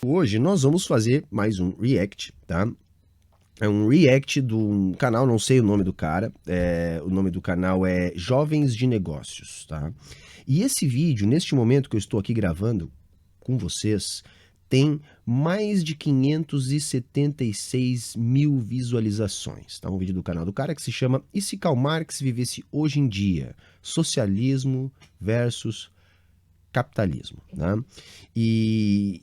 Hoje nós vamos fazer mais um react, tá? É um react de um canal, não sei o nome do cara, o nome do canal é Jovens de Negócios, tá? E esse vídeo, neste momento que eu estou aqui gravando com vocês, tem mais de 576 mil visualizações, tá? Um vídeo do canal do cara que se chama E se Karl Marx vivesse hoje em dia? Socialismo versus capitalismo, né? E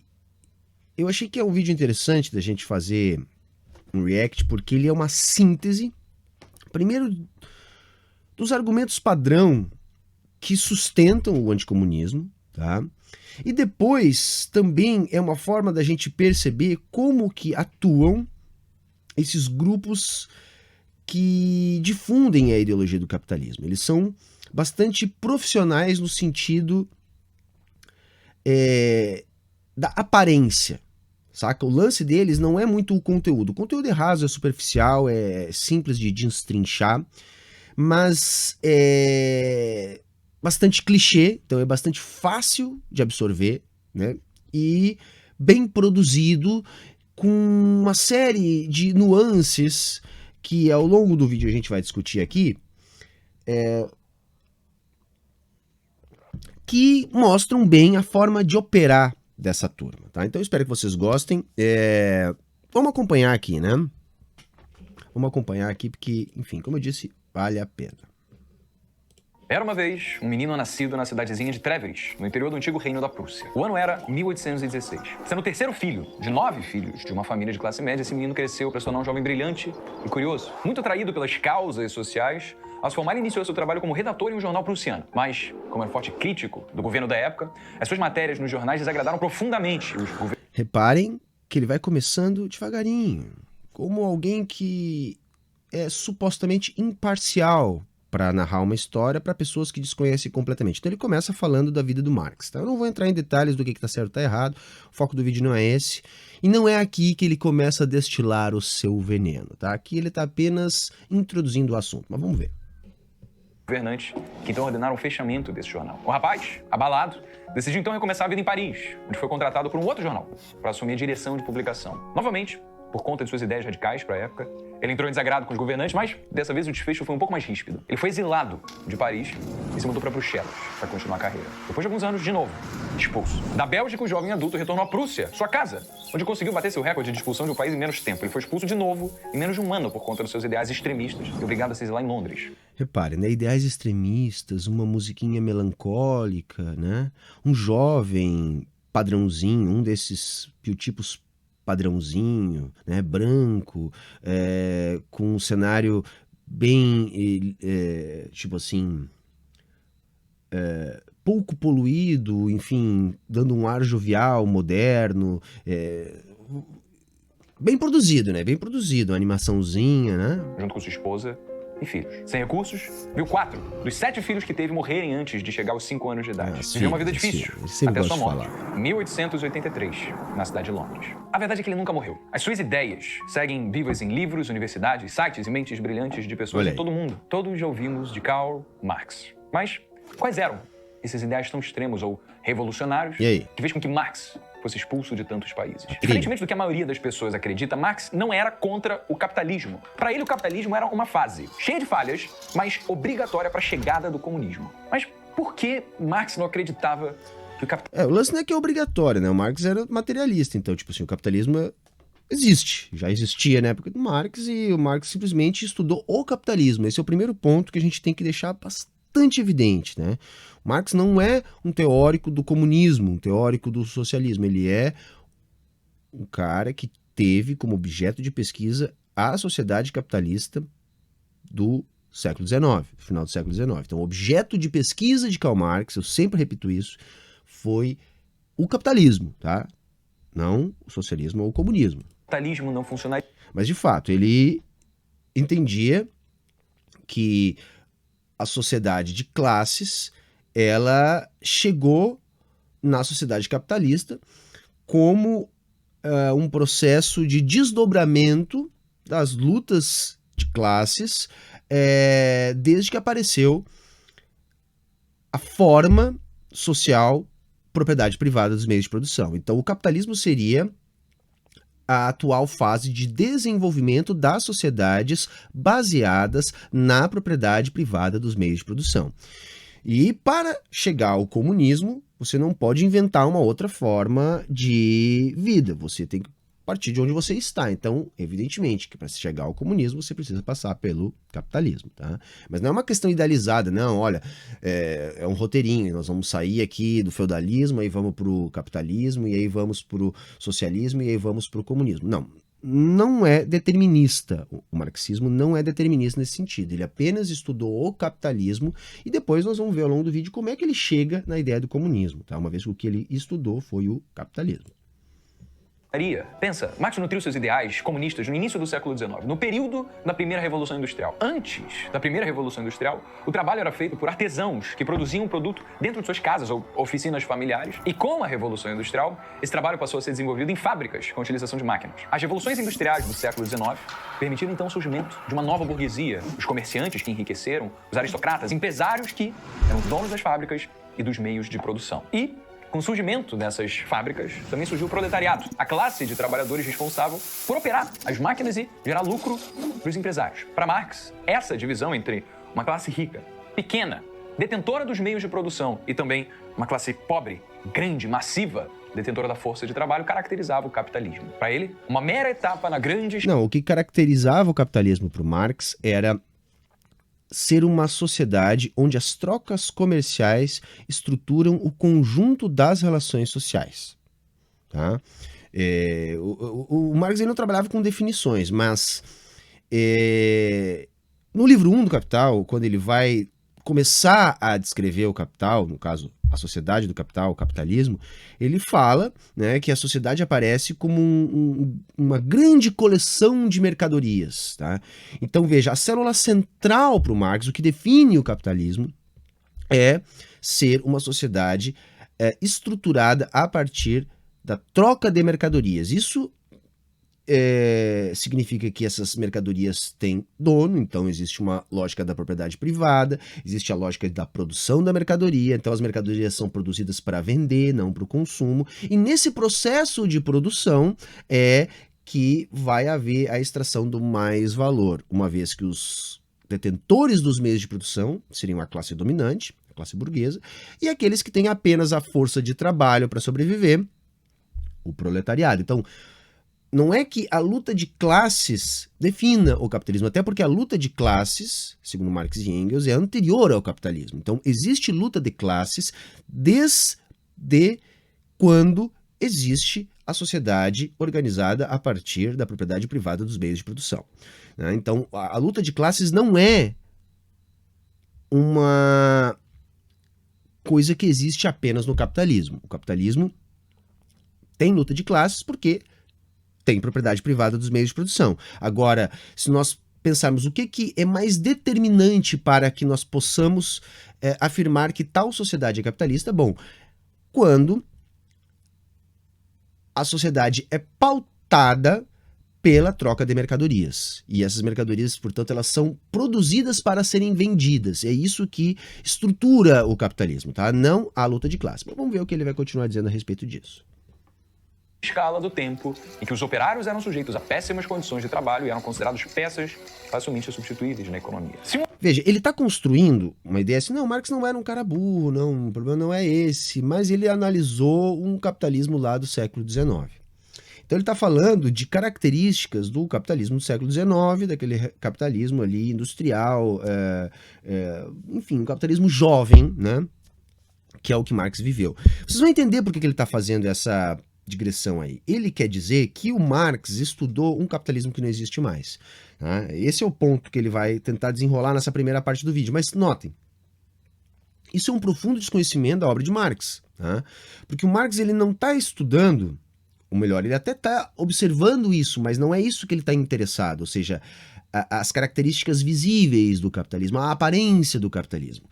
eu achei que é um vídeo interessante da gente fazer um react, porque ele é uma síntese, primeiro, dos argumentos padrão que sustentam o anticomunismo, tá? E depois também é uma forma da gente perceber como que atuam esses grupos que difundem a ideologia do capitalismo. Eles são bastante profissionais no sentido da aparência, saca? O lance deles não é muito o conteúdo. O conteúdo é raso, é superficial, é simples de destrinchar, mas é bastante clichê, então é bastante fácil de absorver, né? E bem produzido, com uma série de nuances que ao longo do vídeo a gente vai discutir aqui, que mostram bem a forma de operar dessa turma, tá? Então eu espero que vocês gostem. Vamos acompanhar aqui, né? Vamos acompanhar aqui porque, enfim, como eu disse, vale a pena. Era uma vez um menino nascido na cidadezinha de Treveris, no interior do antigo reino da Prússia. O ano era 1816. Sendo o terceiro filho de 9 filhos de uma família de classe média, esse menino cresceu para se tornar um jovem brilhante e curioso. Muito atraído pelas causas sociais, ao se formar, iniciou seu trabalho como redator em um jornal prussiano. Mas, como era forte crítico do governo da época, as suas matérias nos jornais desagradaram profundamente os governantes. Reparem que ele vai começando devagarinho, como alguém que é supostamente imparcial para narrar uma história para pessoas que desconhecem completamente. Então ele começa falando da vida do Marx. Tá? Eu não vou entrar em detalhes do que está certo e está errado, o foco do vídeo não é esse. E não é aqui que ele começa a destilar o seu veneno. Tá? Aqui ele está apenas introduzindo o assunto, mas vamos ver. Governantes que então ordenaram o fechamento desse jornal. O rapaz, abalado, decidiu então recomeçar a vida em Paris, onde foi contratado por um outro jornal para assumir a direção de publicação. Novamente, por conta de suas ideias radicais para a época, ele entrou em desagrado com os governantes, mas dessa vez o desfecho foi um pouco mais ríspido. Ele foi exilado de Paris e se mudou para Bruxelas para continuar a carreira. Depois de alguns anos, de novo, expulso. Da Bélgica, o jovem adulto retornou à Prússia, sua casa, onde conseguiu bater seu recorde de expulsão de um país em menos tempo. Ele foi expulso de novo em menos de um ano por conta dos seus ideais extremistas e obrigado a se exilar em Londres. Repare, né? Ideais extremistas, uma musiquinha melancólica, né? Um jovem padrãozinho, um desses biotipos padrãozinho, né? Branco, com um cenário bem, tipo assim, pouco poluído, enfim, dando um ar jovial, moderno, bem produzido, né? Bem produzido, uma animaçãozinha, né? Junto com sua esposa e filhos. Sem recursos, viu 4 dos 7 filhos que teve morrerem antes de chegar aos 5 anos de idade. Viveu uma vida difícil, até sua morte, em 1883, na cidade de Londres. A verdade é que ele nunca morreu. As suas ideias seguem vivas em livros, universidades, sites e mentes brilhantes de pessoas de todo mundo. Todos já ouvimos de Karl Marx. Mas quais eram esses ideais tão extremos ou revolucionários que fez com que Marx fosse expulso de tantos países? Diferentemente do que a maioria das pessoas acredita, Marx não era contra o capitalismo. Para ele, o capitalismo era uma fase cheia de falhas, mas obrigatória para a chegada do comunismo. Mas por que Marx não acreditava que o capitalismo... O lance não é que é obrigatório, né? O Marx era materialista, então, tipo assim, o capitalismo existe, já existia na época do Marx, e o Marx simplesmente estudou o capitalismo. Esse é o primeiro ponto que a gente tem que deixar bastante evidente, né? Marx não é um teórico do comunismo, um teórico do socialismo. Ele é um cara que teve como objeto de pesquisa a sociedade capitalista do século XIX, final do século XIX. Então, o objeto de pesquisa de Karl Marx, eu sempre repito isso, foi o capitalismo, tá? Não o socialismo ou o comunismo. O capitalismo não funcionaria. Mas, de fato, ele entendia que a sociedade de classes, ela chegou na sociedade capitalista como um processo de desdobramento das lutas de classes desde que apareceu a forma social propriedade privada dos meios de produção. Então, o capitalismo seria a atual fase de desenvolvimento das sociedades baseadas na propriedade privada dos meios de produção. E para chegar ao comunismo, você não pode inventar uma outra forma de vida, você tem que partir de onde você está. Então, evidentemente, que para chegar ao comunismo, você precisa passar pelo capitalismo, tá? Mas não é uma questão idealizada, não, olha, é um roteirinho, nós vamos sair aqui do feudalismo, aí vamos para o capitalismo, e aí vamos para o socialismo, e aí vamos para o comunismo. Não, não é determinista, o marxismo não é determinista nesse sentido, ele apenas estudou o capitalismo, e depois nós vamos ver ao longo do vídeo como é que ele chega na ideia do comunismo, tá? Uma vez que o que ele estudou foi o capitalismo. Pensa, Marx nutriu seus ideais comunistas no início do século XIX, no período da primeira Revolução Industrial. Antes da primeira Revolução Industrial, o trabalho era feito por artesãos que produziam o produto dentro de suas casas ou oficinas familiares. E com a Revolução Industrial, esse trabalho passou a ser desenvolvido em fábricas com a utilização de máquinas. As revoluções industriais do século XIX permitiram então o surgimento de uma nova burguesia, os comerciantes que enriqueceram, os aristocratas, empresários que eram os donos das fábricas e dos meios de produção. E com o surgimento dessas fábricas, também surgiu o proletariado, a classe de trabalhadores responsável por operar as máquinas e gerar lucro para os empresários. Para Marx, essa divisão entre uma classe rica, pequena, detentora dos meios de produção e também uma classe pobre, grande, massiva, detentora da força de trabalho, caracterizava o capitalismo. Para ele, uma mera etapa na grande... Não, o que caracterizava o capitalismo para o Marx era ser uma sociedade onde as trocas comerciais estruturam o conjunto das relações sociais. Tá? O Marx ele não trabalhava com definições, mas no livro 1 do Capital, quando ele vai começar a descrever o capital, no caso, a sociedade do capital, o capitalismo, ele fala, né, que a sociedade aparece como uma grande coleção de mercadorias. Tá? Então, veja, a célula central para o Marx, o que define o capitalismo, é ser uma sociedade estruturada a partir da troca de mercadorias. Isso significa que essas mercadorias têm dono, então existe uma lógica da propriedade privada, existe a lógica da produção da mercadoria, então as mercadorias são produzidas para vender, não para o consumo, e nesse processo de produção é que vai haver a extração do mais valor, uma vez que os detentores dos meios de produção seriam a classe dominante, a classe burguesa, e aqueles que têm apenas a força de trabalho para sobreviver, o proletariado. Então, não é que a luta de classes defina o capitalismo, até porque a luta de classes, segundo Marx e Engels, é anterior ao capitalismo. Então, existe luta de classes desde quando existe a sociedade organizada a partir da propriedade privada dos meios de produção. Então, a luta de classes não é uma coisa que existe apenas no capitalismo. O capitalismo tem luta de classes porque tem propriedade privada dos meios de produção. Agora, se nós pensarmos o que é mais determinante para que nós possamos afirmar que tal sociedade é capitalista, bom, quando a sociedade é pautada pela troca de mercadorias. E essas mercadorias, portanto, elas são produzidas para serem vendidas. É isso que estrutura o capitalismo, tá? Não a luta de classe. Mas vamos ver o que ele vai continuar dizendo a respeito disso. Escala do tempo em que os operários eram sujeitos a péssimas condições de trabalho e eram considerados peças facilmente substituíveis na economia. Veja, ele está construindo uma ideia assim, não, Marx não era um cara burro, não, o problema não é esse, mas ele analisou um capitalismo lá do século XIX. Então ele está falando de características do capitalismo do século XIX, daquele capitalismo ali industrial, enfim, um capitalismo jovem, né, que é o que Marx viveu. Vocês vão entender por que ele está fazendo essa digressão aí. Ele quer dizer que o Marx estudou um capitalismo que não existe mais. Tá? Esse é o ponto que ele vai tentar desenrolar nessa primeira parte do vídeo. Mas notem, isso é um profundo desconhecimento da obra de Marx. Tá? Porque o Marx ele não está estudando, ou melhor, ele até está observando isso, mas não é isso que ele está interessado, ou seja, as características visíveis do capitalismo, a aparência do capitalismo.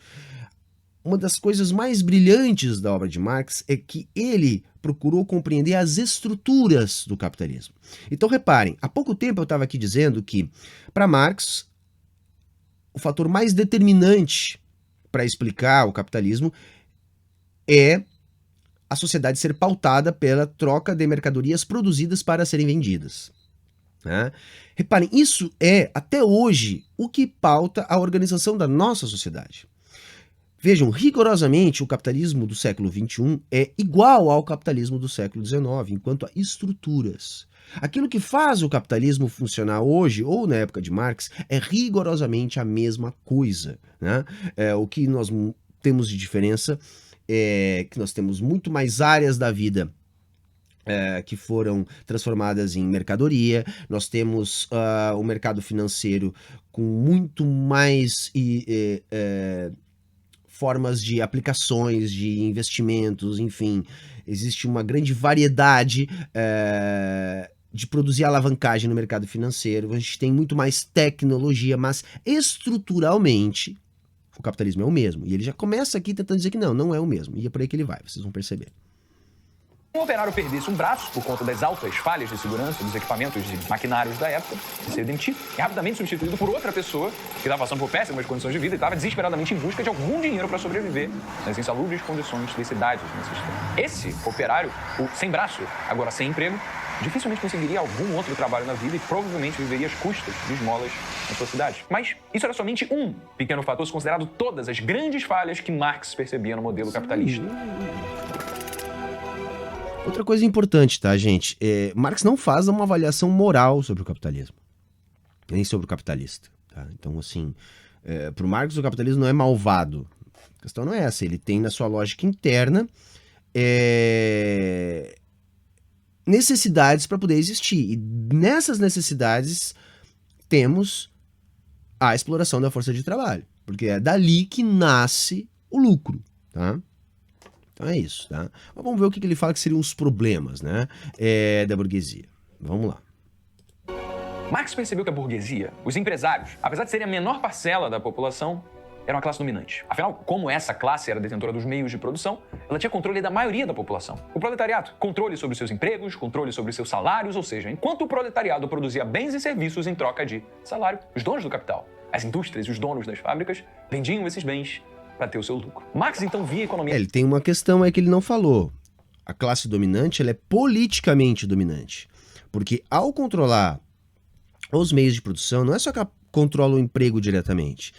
Uma das coisas mais brilhantes da obra de Marx é que ele procurou compreender as estruturas do capitalismo. Então reparem, há pouco tempo eu estava aqui dizendo que, para Marx, o fator mais determinante para explicar o capitalismo é a sociedade ser pautada pela troca de mercadorias produzidas para serem vendidas. Né? Reparem, isso é, até hoje, o que pauta a organização da nossa sociedade. Vejam, rigorosamente, o capitalismo do século XXI é igual ao capitalismo do século XIX, enquanto a estruturas. Aquilo que faz o capitalismo funcionar hoje, ou na época de Marx, é rigorosamente a mesma coisa. Né? O que nós temos de diferença é que nós temos muito mais áreas da vida que foram transformadas em mercadoria, nós temos o mercado financeiro com muito mais formas de aplicações, de investimentos, enfim, existe uma grande variedade de produzir alavancagem no mercado financeiro, a gente tem muito mais tecnologia, mas estruturalmente o capitalismo é o mesmo. E ele já começa aqui tentando dizer que não é o mesmo. E é por aí que ele vai, vocês vão perceber. Se um operário perdesse um braço por conta das altas falhas de segurança dos equipamentos de maquinários da época, ele seria demitido e rapidamente substituído por outra pessoa que estava passando por péssimas condições de vida e estava desesperadamente em busca de algum dinheiro para sobreviver nas insalubres condições das cidades nesse sistema. Esse operário, o sem braço, agora sem emprego, dificilmente conseguiria algum outro trabalho na vida e provavelmente viveria às custas de esmolas na sua cidade. Mas isso era somente um pequeno fator, considerado todas as grandes falhas que Marx percebia no modelo capitalista. Outra coisa importante, tá, gente? Marx não faz uma avaliação moral sobre o capitalismo, nem sobre o capitalista. Tá? Então, assim, para o Marx o capitalismo não é malvado. A questão não é essa. Ele tem na sua lógica interna necessidades para poder existir. E nessas necessidades temos a exploração da força de trabalho, porque é dali que nasce o lucro, tá? Então é isso, tá? Mas vamos ver o que ele fala que seriam os problemas, né, da burguesia. Vamos lá. Marx percebeu que a burguesia, os empresários, apesar de serem a menor parcela da população, era uma classe dominante. Afinal, como essa classe era detentora dos meios de produção, ela tinha controle da maioria da população. O proletariado, controle sobre seus empregos, controle sobre seus salários, ou seja, enquanto o proletariado produzia bens e serviços em troca de salário, os donos do capital, as indústrias e os donos das fábricas vendiam esses bens para ter o seu lucro. Marx então via a economia... Ele tem uma questão aí que ele não falou. A classe dominante, ela é politicamente dominante. Porque ao controlar os meios de produção, não é só que ela controla o emprego diretamente.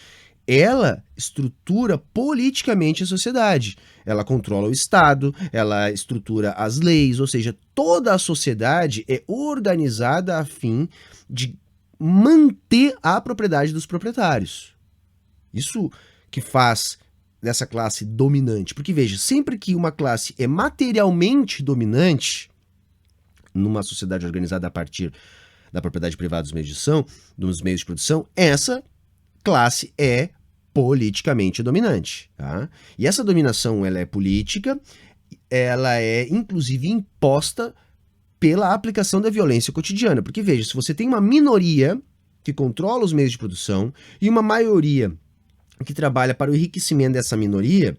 Ela estrutura politicamente a sociedade. Ela controla o Estado, ela estrutura as leis, ou seja, toda a sociedade é organizada a fim de manter a propriedade dos proprietários. Isso que faz dessa classe dominante. Porque, veja, sempre que uma classe é materialmente dominante, numa sociedade organizada a partir da propriedade privada dos meios de produção, essa classe é politicamente dominante. Tá? E essa dominação ela é política, ela é inclusive imposta pela aplicação da violência cotidiana. Porque, veja, se você tem uma minoria que controla os meios de produção e uma maioria que trabalha para o enriquecimento dessa minoria,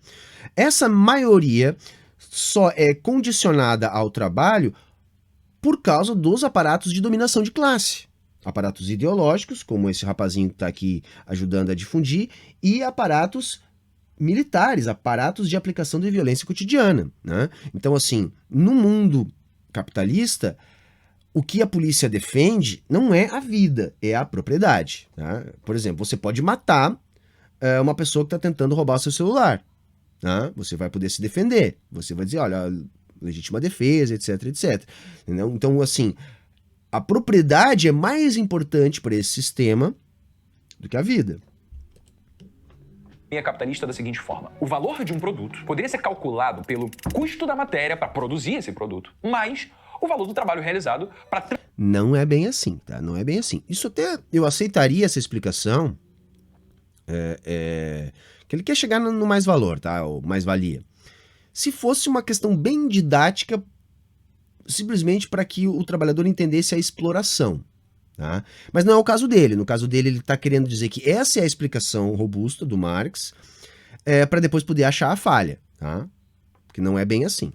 essa maioria só é condicionada ao trabalho por causa dos aparatos de dominação de classe. Aparatos ideológicos, como esse rapazinho que está aqui ajudando a difundir, e aparatos militares, aparatos de aplicação de violência cotidiana. Né? Então, assim, no mundo capitalista, o que a polícia defende não é a vida, é a propriedade. Tá? Por exemplo, você pode matar uma pessoa que está tentando roubar o seu celular. Tá? Você vai poder se defender. Você vai dizer, olha, legítima defesa, etc, etc. Entendeu? Então, assim, a propriedade é mais importante para esse sistema do que a vida. É capitalista da seguinte forma: o valor de um produto poderia ser calculado pelo custo da matéria para produzir esse produto, mais o valor do trabalho realizado para... Não é bem assim, tá? Não é bem assim. Isso até eu aceitaria essa explicação, que ele quer chegar no mais valor, tá? Ou mais valia. Se fosse uma questão bem didática, simplesmente para que o trabalhador entendesse a exploração. Tá? Mas não é o caso dele. No caso dele, ele está querendo dizer que essa é a explicação robusta do Marx, para depois poder achar a falha. Tá? Porque não é bem assim.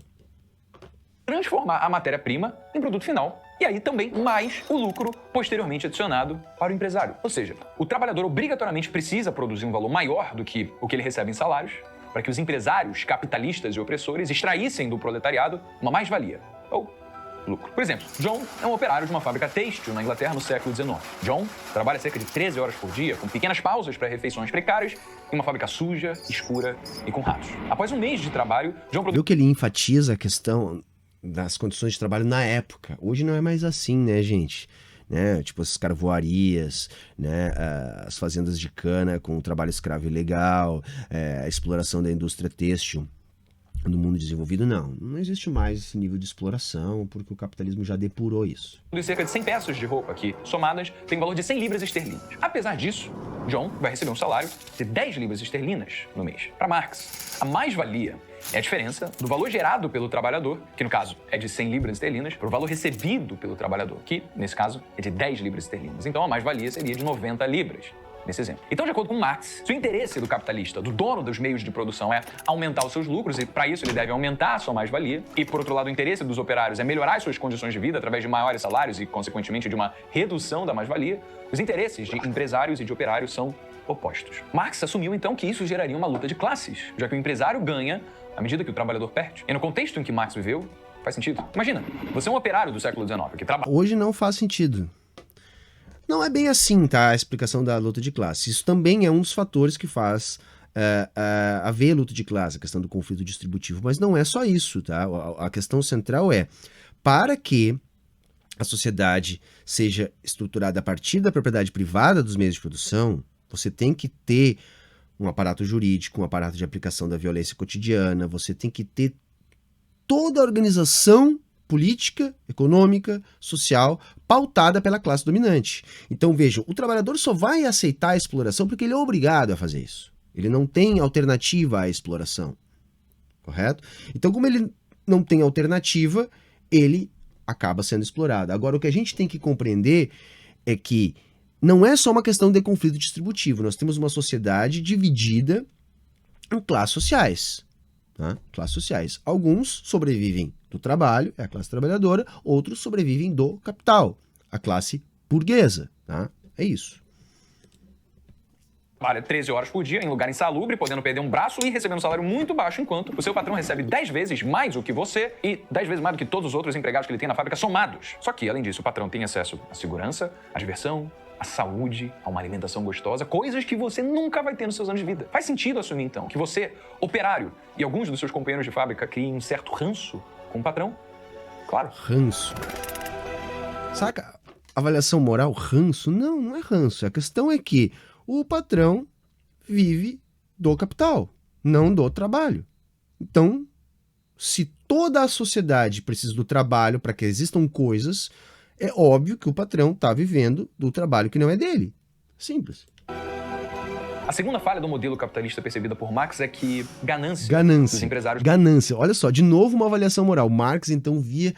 Transformar a matéria-prima em produto final. E aí também mais o lucro posteriormente adicionado para o empresário. Ou seja, o trabalhador obrigatoriamente precisa produzir um valor maior do que o que ele recebe em salários para que os empresários capitalistas e opressores extraíssem do proletariado uma mais-valia, ou lucro. Por exemplo, John é um operário de uma fábrica têxtil na Inglaterra no século XIX. John trabalha cerca de 13 horas por dia, com pequenas pausas para refeições precárias, em uma fábrica suja, escura e com ratos. Após um mês de trabalho, John Viu que ele enfatiza a questão das condições de trabalho na época. Hoje não é mais assim, né, gente? Né? Tipo as carvoarias, né? As fazendas de cana com o trabalho escravo ilegal, a exploração da indústria têxtil no mundo desenvolvido, não existe mais esse nível de exploração, porque o capitalismo já depurou isso. De cerca de 100 peças de roupa que, somadas, tem valor de 100 libras esterlinas. Apesar disso, John vai receber um salário de 10 libras esterlinas no mês. Para Marx, a mais-valia é a diferença do valor gerado pelo trabalhador, que no caso é de 100 libras esterlinas, para o valor recebido pelo trabalhador, que nesse caso é de 10 libras esterlinas. Então a mais-valia seria de 90 libras. Nesse exemplo. Então, de acordo com Marx, se o interesse do capitalista, do dono dos meios de produção, é aumentar os seus lucros, e para isso ele deve aumentar a sua mais-valia, e por outro lado o interesse dos operários é melhorar as suas condições de vida através de maiores salários e, consequentemente, de uma redução da mais-valia, os interesses de empresários e de operários são opostos. Marx assumiu, então, que isso geraria uma luta de classes, já que o empresário ganha à medida que o trabalhador perde. E no contexto em que Marx viveu, faz sentido. Imagina, você é um operário do século XIX que trabalha... Hoje não faz sentido. Não é bem assim, tá? A explicação da luta de classe. Isso também é um dos fatores que faz haver luta de classe, a questão do conflito distributivo. Mas não é só isso, tá? A questão central é, para que a sociedade seja estruturada a partir da propriedade privada dos meios de produção, você tem que ter um aparato jurídico, um aparato de aplicação da violência cotidiana, você tem que ter toda a organização política, econômica, social, pautada pela classe dominante. Então, vejam, o trabalhador só vai aceitar a exploração porque ele é obrigado a fazer isso. Ele não tem alternativa à exploração. Correto? Então, como ele não tem alternativa, ele acaba sendo explorado. Agora, o que a gente tem que compreender é que não é só uma questão de conflito distributivo. Nós temos uma sociedade dividida em classes sociais. Tá? Classes sociais. Alguns sobrevivem do trabalho, é a classe trabalhadora, outros sobrevivem do capital, a classe burguesa. Tá? É isso. Trabalha 13 horas por dia em lugar insalubre, podendo perder um braço e recebendo um salário muito baixo, enquanto o seu patrão recebe 10 vezes mais do que você e 10 vezes mais do que todos os outros empregados que ele tem na fábrica somados. Só que, além disso, o patrão tem acesso à segurança, à diversão, à saúde, a uma alimentação gostosa, coisas que você nunca vai ter nos seus anos de vida. Faz sentido assumir, então, que você, operário, e alguns dos seus companheiros de fábrica criem um certo ranço com o patrão? Claro. Ranço. Saca? Avaliação moral, ranço? Não, não é ranço. A questão é que o patrão vive do capital, não do trabalho. Então, se toda a sociedade precisa do trabalho para que existam coisas, é óbvio que o patrão está vivendo do trabalho que não é dele. Simples. A segunda falha do modelo capitalista percebida por Marx é que ganância dos empresários... Ganância. Olha só, de novo uma avaliação moral. Marx, então, via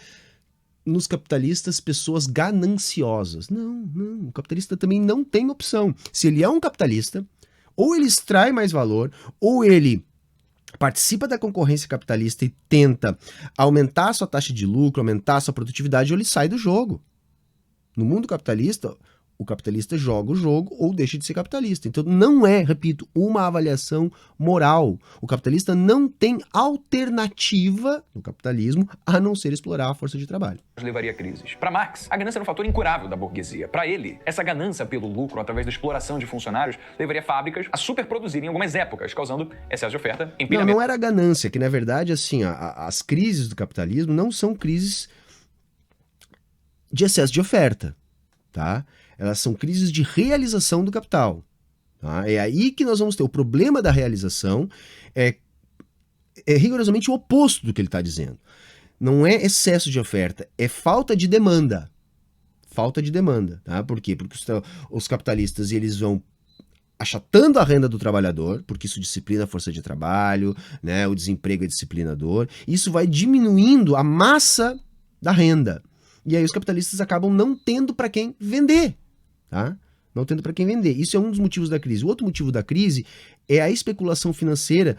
nos capitalistas pessoas gananciosas. Não. O capitalista também não tem opção. Se ele é um capitalista, ou ele extrai mais valor, ou ele participa da concorrência capitalista e tenta aumentar a sua taxa de lucro, aumentar a sua produtividade, ou ele sai do jogo. No mundo capitalista, o capitalista joga o jogo ou deixa de ser capitalista. Então não é, repito, uma avaliação moral. O capitalista não tem alternativa no capitalismo a não ser explorar a força de trabalho. Levaria a crises. Para Marx, a ganância era um fator incurável da burguesia. Para ele, essa ganância pelo lucro através da exploração de funcionários levaria fábricas a superproduzirem em algumas épocas, causando excesso de oferta, empilhamento... Não era ganância, que na verdade, assim, as crises do capitalismo não são crises de excesso de oferta, tá? Elas são crises de realização do capital. Tá? É aí que nós vamos ter. O problema da realização é rigorosamente o oposto do que ele está dizendo. Não é excesso de oferta, é falta de demanda. Falta de demanda. Tá? Por quê? Porque os capitalistas eles vão achatando a renda do trabalhador, porque isso disciplina a força de trabalho, né? O desemprego é disciplinador. Isso vai diminuindo a massa da renda. E aí os capitalistas acabam não tendo para quem vender. Tá? Não tendo para quem vender. Isso é um dos motivos da crise. O outro motivo da crise é a especulação financeira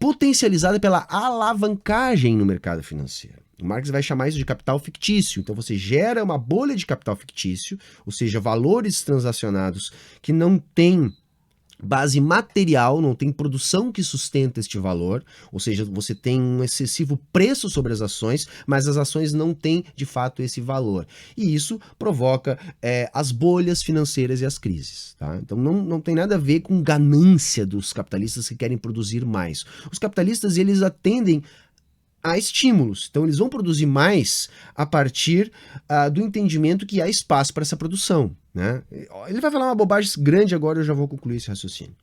potencializada pela alavancagem no mercado financeiro. O Marx vai chamar isso de capital fictício. Então você gera uma bolha de capital fictício, ou seja, valores transacionados que não têm base material, não tem produção que sustenta este valor, ou seja, você tem um excessivo preço sobre as ações, mas as ações não têm de fato esse valor. E isso provoca as bolhas financeiras e as crises. Tá? Então não tem nada a ver com ganância dos capitalistas que querem produzir mais. Os capitalistas, eles atendem a estímulos, então eles vão produzir mais a partir do entendimento que há espaço para essa produção. Né? Ele vai falar uma bobagem grande agora, eu já vou concluir esse raciocínio.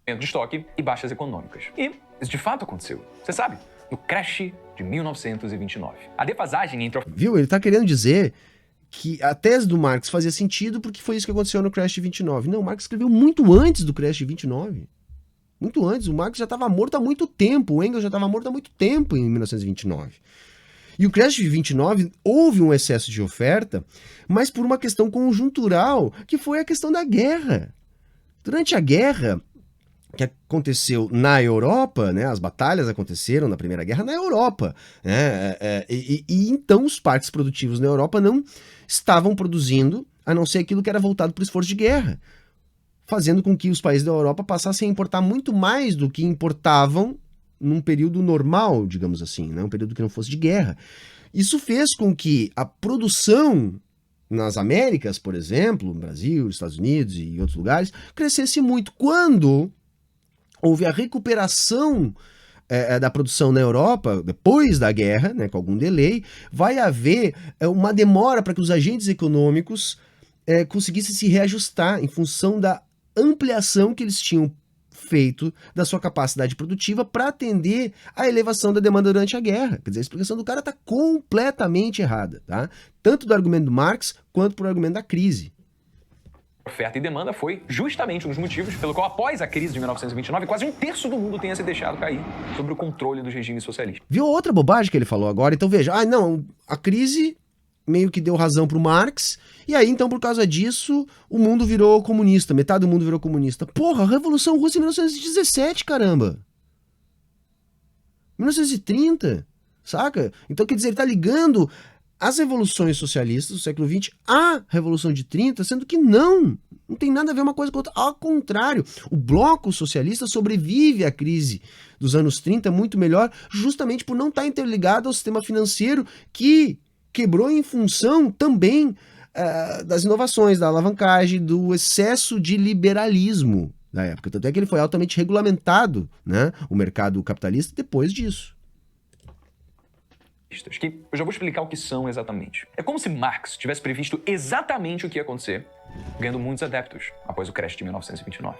De estoque e baixas econômicas. E isso de fato aconteceu. Você sabe, no crash de 1929. A defasagem entre... Viu? Ele está querendo dizer que a tese do Marx fazia sentido porque foi isso que aconteceu no crash de 29. Não, o Marx escreveu muito antes do crash de 29. Muito antes. O Marx já estava morto há muito tempo. O Engels já estava morto há muito tempo em 1929. E o crash de 29 houve um excesso de oferta, mas por uma questão conjuntural, que foi a questão da guerra. Durante a guerra que aconteceu na Europa, né, as batalhas aconteceram na Primeira Guerra na Europa, né, e então os parques produtivos na Europa não estavam produzindo, a não ser aquilo que era voltado para o esforço de guerra, fazendo com que os países da Europa passassem a importar muito mais do que importavam num período normal, digamos assim, né? Um período que não fosse de guerra. Isso fez com que a produção nas Américas, por exemplo, no Brasil, Estados Unidos e outros lugares, crescesse muito. Quando houve a recuperação da produção na Europa, depois da guerra, né, com algum delay, vai haver uma demora para que os agentes econômicos conseguissem se reajustar em função da ampliação que eles tinham feito da sua capacidade produtiva para atender à elevação da demanda durante a guerra. Quer dizer, a explicação do cara está completamente errada, tá? Tanto do argumento do Marx, quanto pro argumento da crise. Oferta e demanda foi justamente um dos motivos pelo qual, após a crise de 1929, quase um terço do mundo tenha se deixado cair sob o controle dos regimes socialistas. Viu outra bobagem que ele falou agora? Então veja, a crise meio que deu razão pro Marx, e aí então por causa disso o mundo virou comunista, metade do mundo virou comunista. Porra, a Revolução Russa em 1917, caramba! 1930, saca? Então quer dizer, ele tá ligando as revoluções socialistas do século XX à Revolução de 30, sendo que não tem nada a ver uma coisa com outra. Ao contrário, o bloco socialista sobrevive à crise dos anos 30 muito melhor, justamente por não estar interligado ao sistema financeiro que quebrou em função também das inovações, da alavancagem, do excesso de liberalismo da época. Tanto é que ele foi altamente regulamentado, né, o mercado capitalista depois disso. Que eu já vou explicar o que são exatamente. É como se Marx tivesse previsto exatamente o que ia acontecer, ganhando muitos adeptos após o crash de 1929.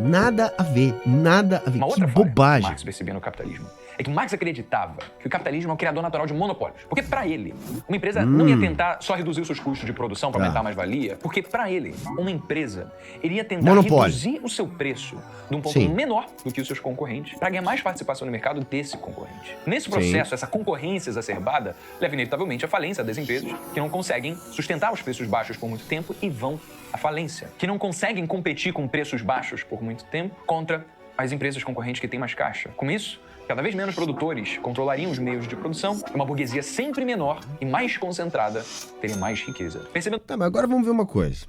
Nada a ver, nada a ver. Uma outra bobagem. Que Marx percebia no capitalismo é que Marx acreditava que o capitalismo é o criador natural de monopólios. Porque para ele, uma empresa não ia tentar só reduzir os seus custos de produção para aumentar a mais-valia, porque para ele, uma empresa iria tentar reduzir o seu preço de um ponto menor do que os seus concorrentes para ganhar mais participação no mercado desse concorrente. Nesse processo, essa concorrência exacerbada leva inevitavelmente à falência das empresas que não conseguem sustentar os preços baixos por muito tempo e vão à falência. Que não conseguem competir com preços baixos por muito tempo contra as empresas concorrentes que têm mais caixa. Com isso, cada vez menos produtores controlariam os meios de produção e uma burguesia sempre menor e mais concentrada teria mais riqueza. Percebendo? Tá, mas agora vamos ver uma coisa.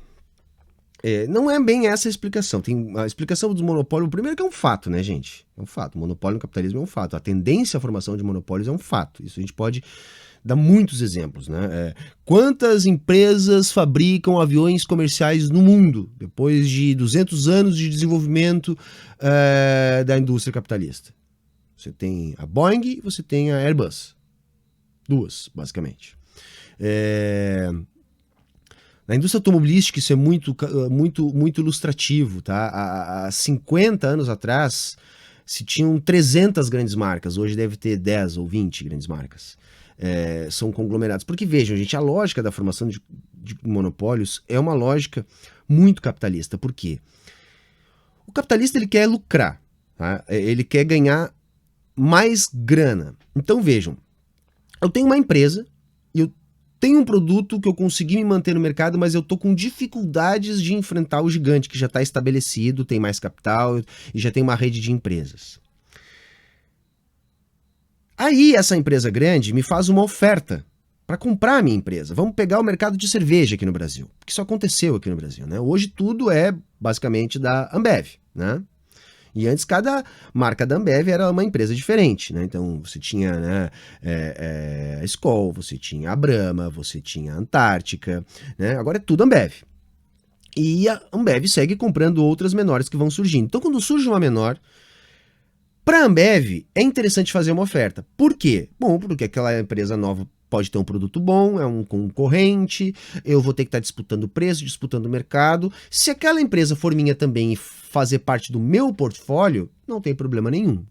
Não é bem essa a explicação. Tem a explicação dos monopólios. O primeiro que é um fato, né, gente? É um fato. O monopólio no capitalismo é um fato. A tendência à formação de monopólios é um fato. Isso a gente pode dar muitos exemplos, né? Quantas empresas fabricam aviões comerciais no mundo depois de 200 anos de desenvolvimento da indústria capitalista? Você tem a Boeing e você tem a Airbus. Duas, basicamente. Na indústria automobilística isso é muito ilustrativo, tá? Há 50 anos atrás se tinham 300 grandes marcas, hoje deve ter 10 ou 20 grandes marcas. São conglomerados. Porque vejam, gente, a lógica da formação de monopólios é uma lógica muito capitalista. Por quê? O capitalista ele quer lucrar, tá? Ele quer ganhar mais grana. Então vejam, eu tenho uma empresa e eu tenho um produto que eu consegui me manter no mercado, mas eu tô com dificuldades de enfrentar o gigante que já está estabelecido, tem mais capital e já tem uma rede de empresas. Aí essa empresa grande me faz uma oferta para comprar a minha empresa. Vamos pegar o mercado de cerveja aqui no Brasil, porque isso aconteceu aqui no Brasil, né? Hoje tudo é basicamente da Ambev, né? E antes cada marca da Ambev era uma empresa diferente, né? Então você tinha, né, a Skol, você tinha a Brahma, você tinha a Antártica, né? Agora é tudo Ambev. E a Ambev segue comprando outras menores que vão surgindo. Então quando surge uma menor, para a Ambev é interessante fazer uma oferta. Por quê? Bom, porque aquela empresa nova pode ter um produto bom, é um concorrente, eu vou ter que estar disputando preço, disputando o mercado. Se aquela empresa for minha também e fazer parte do meu portfólio, não tem problema nenhum.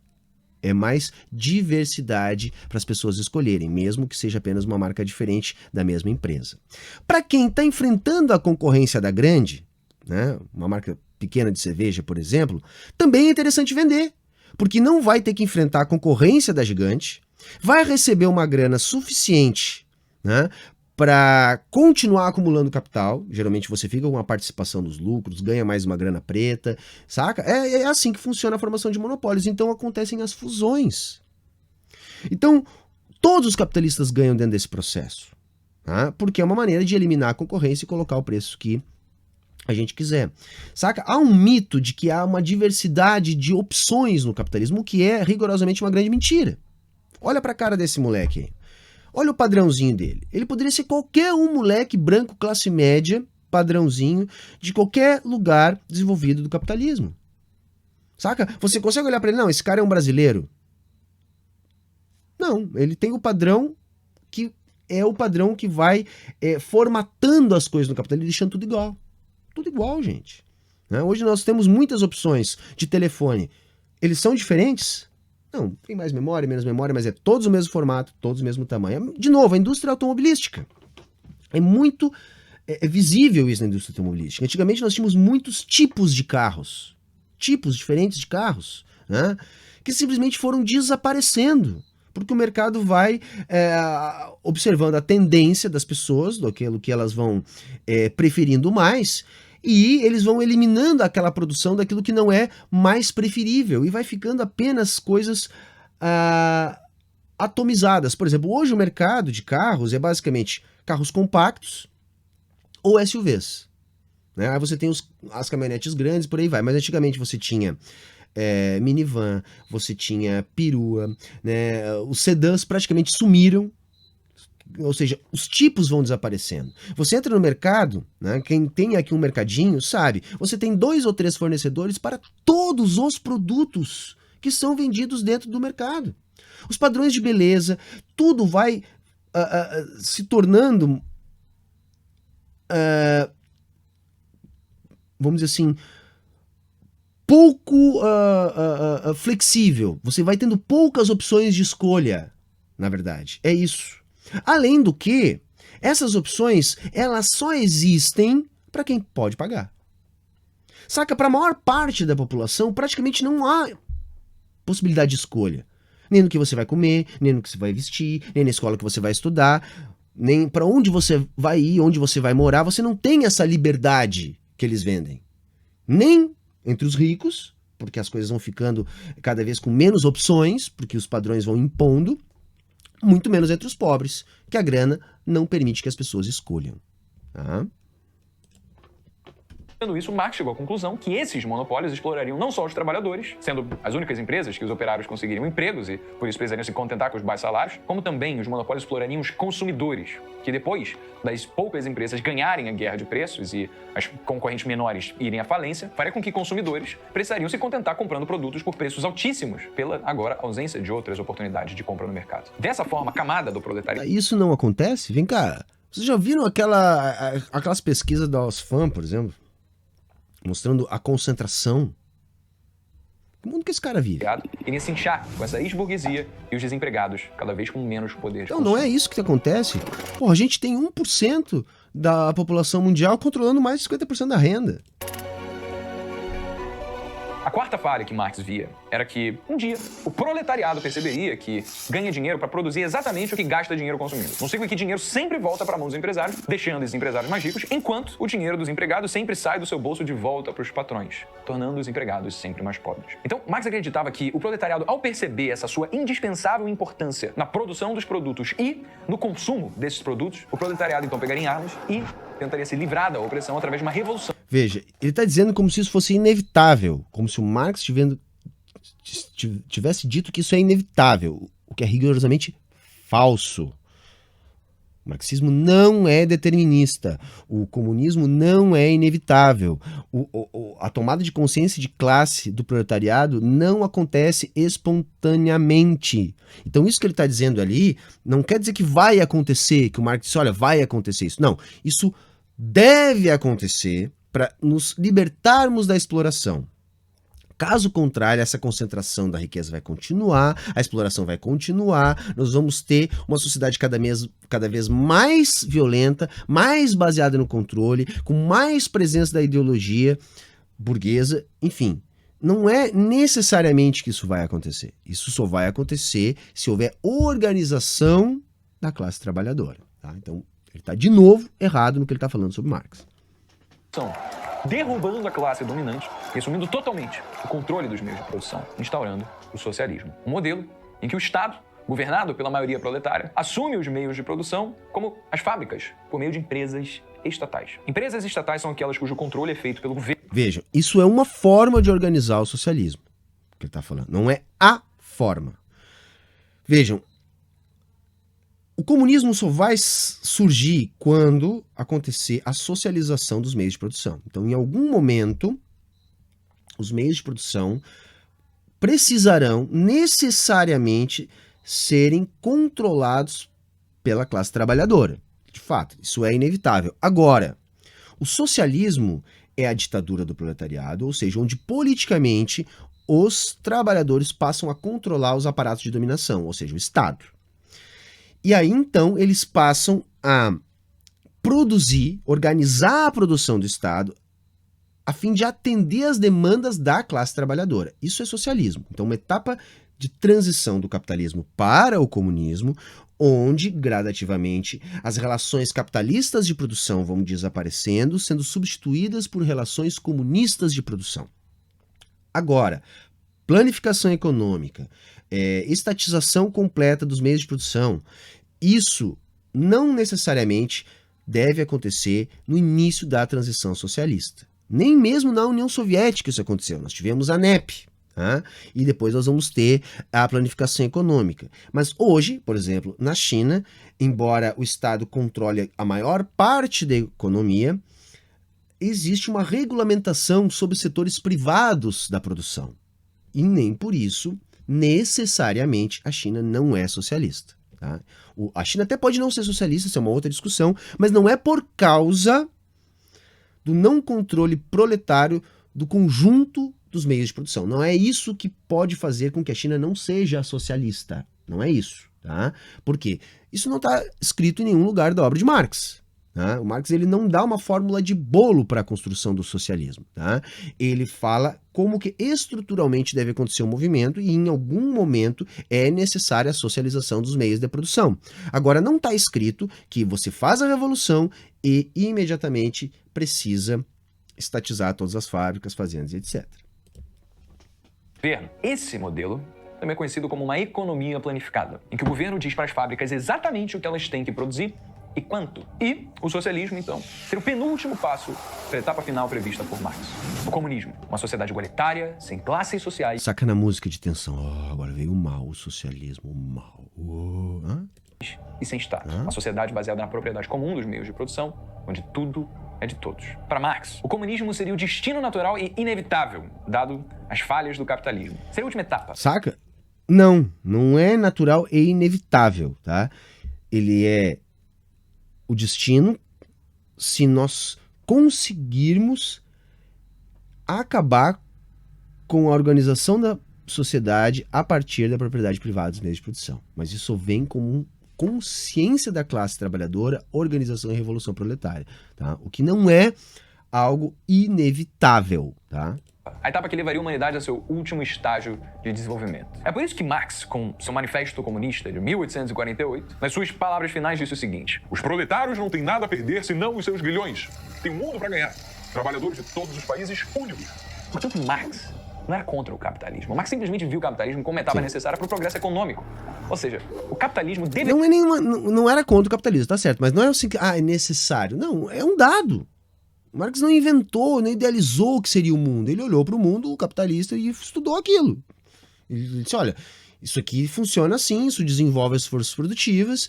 É mais diversidade para as pessoas escolherem, mesmo que seja apenas uma marca diferente da mesma empresa. Para quem está enfrentando a concorrência da grande, né, uma marca pequena de cerveja, por exemplo, também é interessante vender, porque não vai ter que enfrentar a concorrência da gigante, vai receber uma grana suficiente, né, para continuar acumulando capital. Geralmente você fica com uma participação nos lucros, ganha mais uma grana preta, saca? É assim que funciona a formação de monopólios. Então acontecem as fusões. Então todos os capitalistas ganham dentro desse processo, tá? Porque é uma maneira de eliminar a concorrência e colocar o preço que a gente quiser, saca? Há um mito de que há uma diversidade de opções no capitalismo, o que é rigorosamente uma grande mentira. Olha pra cara desse moleque aí. Olha o padrãozinho dele. Ele poderia ser qualquer um moleque branco, classe média, padrãozinho, de qualquer lugar desenvolvido do capitalismo. Saca? Você consegue olhar pra ele, não, esse cara é um brasileiro? Não, ele tem o padrão que é o padrão que vai formatando as coisas no capitalismo, deixando tudo igual. Tudo igual, gente. Né? Hoje nós temos muitas opções de telefone. Eles são diferentes? Não, tem mais memória, menos memória, mas é todos o mesmo formato, todos o mesmo tamanho. De novo, a indústria automobilística. É muito visível isso na indústria automobilística. Antigamente nós tínhamos muitos tipos de carros, tipos diferentes de carros, né, que simplesmente foram desaparecendo, porque o mercado vai observando a tendência das pessoas, daquilo que elas vão preferindo mais, e eles vão eliminando aquela produção daquilo que não é mais preferível, e vai ficando apenas coisas atomizadas. Por exemplo, hoje o mercado de carros é basicamente carros compactos ou SUVs. Né? Aí você tem as caminhonetes grandes, por aí vai, mas antigamente você tinha minivan, você tinha perua, né? Os sedãs praticamente sumiram. Ou seja, os tipos vão desaparecendo. Você entra no mercado, né, quem tem aqui um mercadinho sabe, você tem 2 ou 3 fornecedores para todos os produtos que são vendidos dentro do mercado. Os padrões de beleza, tudo vai se tornando, vamos dizer assim, pouco flexível. Você vai tendo poucas opções de escolha, na verdade. É isso. Além do que, essas opções, elas só existem para quem pode pagar. Saca? Para a maior parte da população, praticamente não há possibilidade de escolha. Nem no que você vai comer, nem no que você vai vestir, nem na escola que você vai estudar, nem para onde você vai ir, onde você vai morar. Você não tem essa liberdade que eles vendem. Nem entre os ricos, porque as coisas vão ficando cada vez com menos opções, porque os padrões vão impondo, muito menos entre os pobres, que a grana não permite que as pessoas escolham. Tá? Tendo isso, Marx chegou à conclusão que esses monopólios explorariam não só os trabalhadores, sendo as únicas empresas que os operários conseguiriam empregos e por isso precisariam se contentar com os baixos salários, como também os monopólios explorariam os consumidores, que depois das poucas empresas ganharem a guerra de preços e as concorrentes menores irem à falência, faria com que consumidores precisariam se contentar comprando produtos por preços altíssimos, pela agora ausência de outras oportunidades de compra no mercado. Dessa forma, a camada do proletariado... Isso não acontece? Vem cá, vocês já viram aquelas pesquisas da Oxfam, por exemplo? Mostrando a concentração. Que mundo que esse cara vive? Iria se inchar com essa ex-burguesia e os desempregados, cada vez com menos poder de consumo. Não é isso que acontece. Pô, a gente tem 1% da população mundial controlando mais de 50% da renda. A quarta falha que Marx via era que, um dia, o proletariado perceberia que ganha dinheiro para produzir exatamente o que gasta dinheiro consumindo. Num ciclo em que dinheiro sempre volta para a mão dos empresários, deixando os empresários mais ricos, enquanto o dinheiro dos empregados sempre sai do seu bolso de volta para os patrões, tornando os empregados sempre mais pobres. Então, Marx acreditava que o proletariado, ao perceber essa sua indispensável importância na produção dos produtos e no consumo desses produtos, o proletariado então pegaria em armas e tentaria se livrar da opressão através de uma revolução. Veja, ele está dizendo como se isso fosse inevitável, como se o Marx tivesse dito que isso é inevitável, o que é rigorosamente falso. O marxismo não é determinista, o comunismo não é inevitável, a tomada de consciência de classe do proletariado não acontece espontaneamente. Então isso que ele está dizendo ali não quer dizer que vai acontecer, que o Marx disse, olha, vai acontecer isso. Não, isso deve acontecer para nos libertarmos da exploração. Caso contrário, essa concentração da riqueza vai continuar, a exploração vai continuar, nós vamos ter uma sociedade cada vez mais violenta, mais baseada no controle, com mais presença da ideologia burguesa, enfim. Não é necessariamente que isso vai acontecer. Isso só vai acontecer se houver organização da classe trabalhadora. Tá? Então, ele está de novo errado no que ele está falando sobre Marx. Derrubando a classe dominante e assumindo totalmente o controle dos meios de produção, instaurando o socialismo. Um modelo em que o Estado, governado pela maioria proletária, assume os meios de produção como as fábricas, por meio de empresas estatais. Empresas estatais são aquelas cujo controle é feito pelo governo. Vejam, isso é uma forma de organizar o socialismo, que ele está falando, não é a forma. Vejam, o comunismo só vai surgir quando acontecer a socialização dos meios de produção. Então, em algum momento, os meios de produção precisarão necessariamente serem controlados pela classe trabalhadora. De fato, isso é inevitável. Agora, o socialismo é a ditadura do proletariado, ou seja, onde politicamente os trabalhadores passam a controlar os aparatos de dominação, ou seja, o Estado. E aí, então, eles passam a produzir, organizar a produção do Estado a fim de atender às demandas da classe trabalhadora. Isso é socialismo. Então, uma etapa de transição do capitalismo para o comunismo, onde, gradativamente, as relações capitalistas de produção vão desaparecendo, sendo substituídas por relações comunistas de produção. Agora, planificação econômica, estatização completa dos meios de produção, isso não necessariamente deve acontecer no início da transição socialista. Nem mesmo na União Soviética isso aconteceu. Nós tivemos a NEP, tá? E depois nós vamos ter a planificação econômica. Mas hoje, por exemplo, na China, embora o Estado controle a maior parte da economia, existe uma regulamentação sobre setores privados da produção. E nem por isso, necessariamente, a China não é socialista. Tá? A China até pode não ser socialista, isso é uma outra discussão, mas não é por causa do não controle proletário do conjunto dos meios de produção. Não é isso que pode fazer com que a China não seja socialista. Não é isso. Tá? Por quê? Isso não está escrito em nenhum lugar da obra de Marx. Tá? O Marx ele não dá uma fórmula de bolo para a construção do socialismo. Tá? Ele fala como que estruturalmente deve acontecer o movimento e em algum momento é necessária a socialização dos meios de produção. Agora, não está escrito que você faz a revolução e imediatamente precisa estatizar todas as fábricas, fazendas, etc. Esse modelo também é conhecido como uma economia planificada, em que o governo diz para as fábricas exatamente o que elas têm que produzir e quanto. E o socialismo, então, seria o penúltimo passo para a etapa final prevista por Marx. O comunismo, uma sociedade igualitária, sem classes sociais... Saca na música de tensão. Oh, agora veio o mal, o socialismo, o mal. E sem Estado. Uma sociedade baseada na propriedade comum dos meios de produção, onde tudo é de todos. Para Marx, o comunismo seria o destino natural e inevitável, dado as falhas do capitalismo. Seria a última etapa. Saca? Não é natural e inevitável, tá? Ele é o destino se nós conseguirmos acabar com a organização da sociedade a partir da propriedade privada dos meios de produção. Mas isso vem como consciência da classe trabalhadora, organização e revolução proletária. Tá? O que não é algo inevitável. Tá? A etapa que levaria a humanidade a seu último estágio de desenvolvimento. É por isso que Marx, com seu Manifesto Comunista de 1848, nas suas palavras finais disse o seguinte: os proletários não têm nada a perder senão os seus grilhões. Tem um mundo para ganhar. Trabalhadores de todos os países únicos. Portanto, Marx não era contra o capitalismo. Marx simplesmente viu o capitalismo como etapa necessária para o progresso econômico. Ou seja, o capitalismo deve... Não era contra o capitalismo, tá certo, mas não é assim que é necessário. Não, é um dado. Marx não inventou, não idealizou o que seria o mundo. Ele olhou para o mundo capitalista e estudou aquilo. Ele disse, olha, isso aqui funciona assim, isso desenvolve as forças produtivas,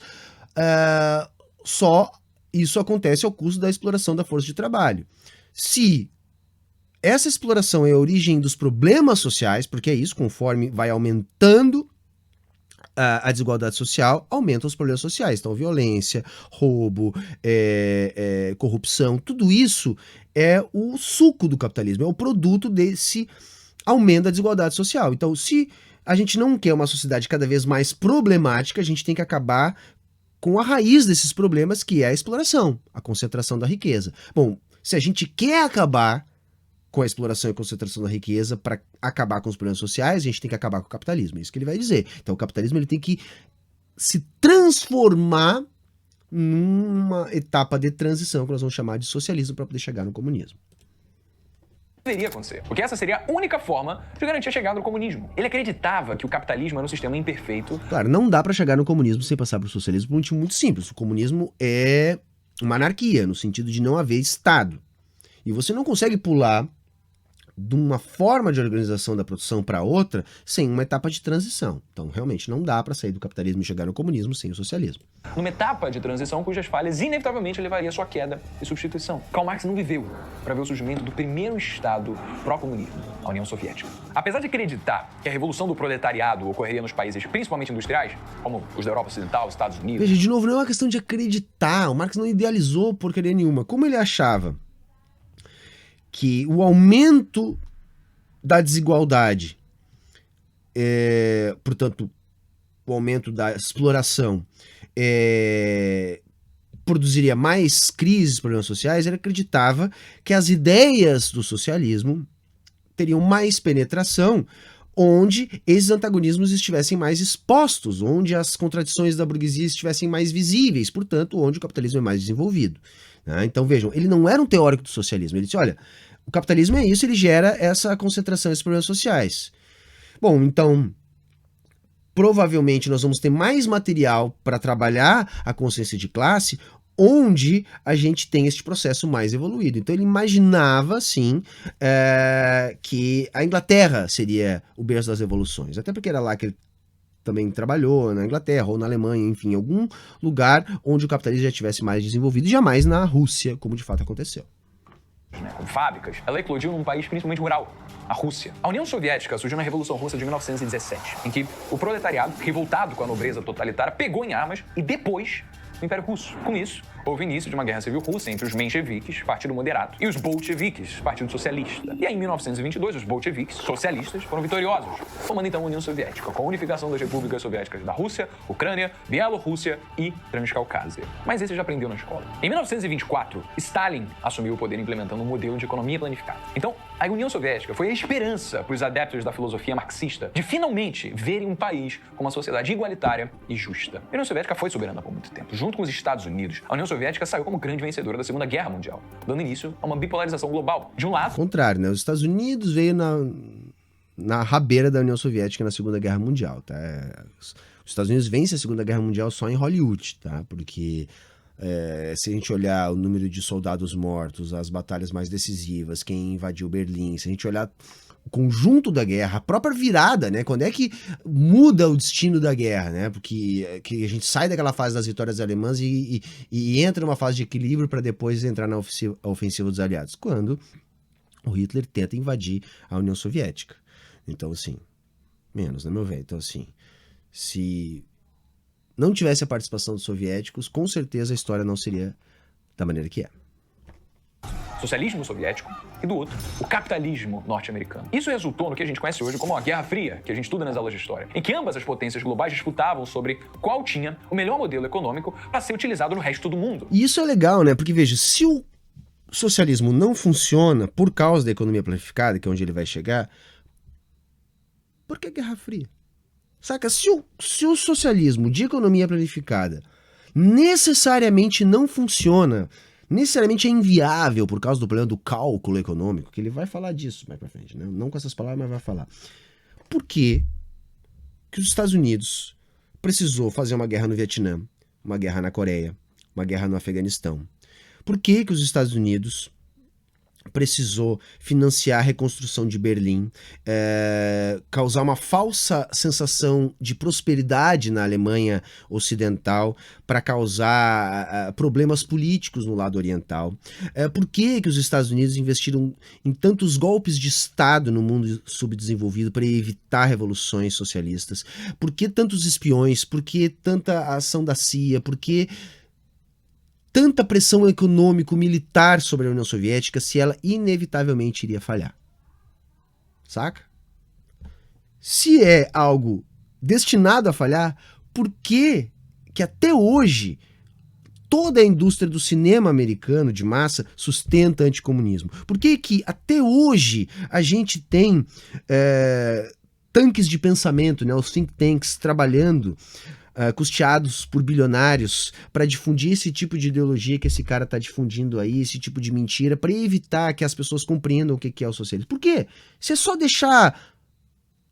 só isso acontece ao custo da exploração da força de trabalho. Se essa exploração é a origem dos problemas sociais, porque é isso, conforme vai aumentando a desigualdade social, aumentam os problemas sociais. Então, violência, roubo, corrupção, tudo isso é o suco do capitalismo, é o produto desse aumento da desigualdade social. Então, se a gente não quer uma sociedade cada vez mais problemática, a gente tem que acabar com a raiz desses problemas, que é a exploração, a concentração da riqueza. Bom, se a gente quer acabar com a exploração e concentração da riqueza para acabar com os problemas sociais, a gente tem que acabar com o capitalismo. É isso que ele vai dizer. Então o capitalismo ele tem que se transformar numa etapa de transição que nós vamos chamar de socialismo para poder chegar no comunismo. Deveria acontecer, porque essa seria a única forma de garantir a chegada do comunismo. Ele acreditava que o capitalismo era um sistema imperfeito. Claro, não dá para chegar no comunismo sem passar para o socialismo por um motivo muito simples. O comunismo é uma anarquia, no sentido de não haver Estado. E você não consegue pular de uma forma de organização da produção para outra sem uma etapa de transição. Então, realmente, não dá para sair do capitalismo e chegar no comunismo sem o socialismo. Numa etapa de transição cujas falhas inevitavelmente levaria à sua queda e substituição. Karl Marx não viveu para ver o surgimento do primeiro Estado pró-comunismo, a União Soviética. Apesar de acreditar que a revolução do proletariado ocorreria nos países principalmente industriais, como os da Europa Ocidental, os Estados Unidos... Veja, de novo, não é uma questão de acreditar. O Marx não idealizou porcaria nenhuma. Como ele achava que o aumento da desigualdade, portanto, o aumento da exploração, produziria mais crises, problemas sociais, ele acreditava que as ideias do socialismo teriam mais penetração onde esses antagonismos estivessem mais expostos, onde as contradições da burguesia estivessem mais visíveis, portanto, onde o capitalismo é mais desenvolvido. Então, vejam, ele não era um teórico do socialismo. Ele disse, olha, o capitalismo é isso, ele gera essa concentração, esses problemas sociais. Bom, então, provavelmente nós vamos ter mais material para trabalhar a consciência de classe onde a gente tem este processo mais evoluído. Então ele imaginava, sim, que a Inglaterra seria o berço das revoluções, até porque era lá que ele também trabalhou, na Inglaterra ou na Alemanha, enfim, em algum lugar onde o capitalismo já estivesse mais desenvolvido, e jamais na Rússia, como de fato aconteceu. Com fábricas, ela eclodiu num país principalmente rural, a Rússia. A União Soviética surgiu na Revolução Russa de 1917, em que o proletariado, revoltado com a nobreza totalitária, pegou em armas e depois o Império Russo. Com isso, houve início de uma guerra civil russa entre os mencheviques, partido moderado, e os bolcheviques, partido socialista. E aí, em 1922, os bolcheviques, socialistas, foram vitoriosos, formando então a União Soviética, com a unificação das repúblicas soviéticas da Rússia, Ucrânia, Bielorrússia e Transcaucásia. Mas esse já aprendeu na escola. Em 1924, Stalin assumiu o poder implementando um modelo de economia planificada. Então, a União Soviética foi a esperança para os adeptos da filosofia marxista de finalmente verem um país com uma sociedade igualitária e justa. A União Soviética foi soberana por muito tempo. Junto com os Estados Unidos, a União Soviética saiu como grande vencedora da Segunda Guerra Mundial, dando início a uma bipolarização global. De um lado... Contrário, né? Os Estados Unidos veio na rabeira da União Soviética na Segunda Guerra Mundial, tá? Os Estados Unidos vencem a Segunda Guerra Mundial só em Hollywood, tá? Porque... se a gente olhar o número de soldados mortos, as batalhas mais decisivas, quem invadiu Berlim, se a gente olhar o conjunto da guerra, a própria virada, né? Quando é que muda o destino da guerra, né? Porque que a gente sai daquela fase das vitórias alemãs e entra numa fase de equilíbrio para depois entrar na ofensiva dos aliados. Quando o Hitler tenta invadir a União Soviética. Então, assim, menos, né, meu velho? Então, assim, se não tivesse a participação dos soviéticos, com certeza a história não seria da maneira que é. Socialismo soviético e do outro, o capitalismo norte-americano. Isso resultou no que a gente conhece hoje como a Guerra Fria, que a gente estuda nas aulas de história, em que ambas as potências globais disputavam sobre qual tinha o melhor modelo econômico para ser utilizado no resto do mundo. E isso é legal, né? Porque, veja, se o o socialismo não funciona por causa da economia planificada, que é onde ele vai chegar, por que Guerra Fria? Saca? Se o socialismo de economia planificada necessariamente não funciona, necessariamente é inviável por causa do problema do cálculo econômico, que ele vai falar disso mais pra frente, né? Não com essas palavras, mas vai falar. Por que os Estados Unidos precisou fazer uma guerra no Vietnã, uma guerra na Coreia, uma guerra no Afeganistão? Por que os Estados Unidos precisou financiar a reconstrução de Berlim, causar uma falsa sensação de prosperidade na Alemanha Ocidental para causar problemas políticos no lado oriental? Por que os Estados Unidos investiram em tantos golpes de Estado no mundo subdesenvolvido para evitar revoluções socialistas? Por que tantos espiões? Por que tanta ação da CIA? Por que tanta pressão econômico-militar sobre a União Soviética se ela inevitavelmente iria falhar? Saca? Se é algo destinado a falhar, por que até hoje toda a indústria do cinema americano de massa sustenta anticomunismo? Por que até hoje a gente tem tanques de pensamento, né, os think tanks trabalhando custeados por bilionários para difundir esse tipo de ideologia que esse cara está difundindo aí, esse tipo de mentira, para evitar que as pessoas compreendam o que é o socialismo? Por quê? Se é só deixar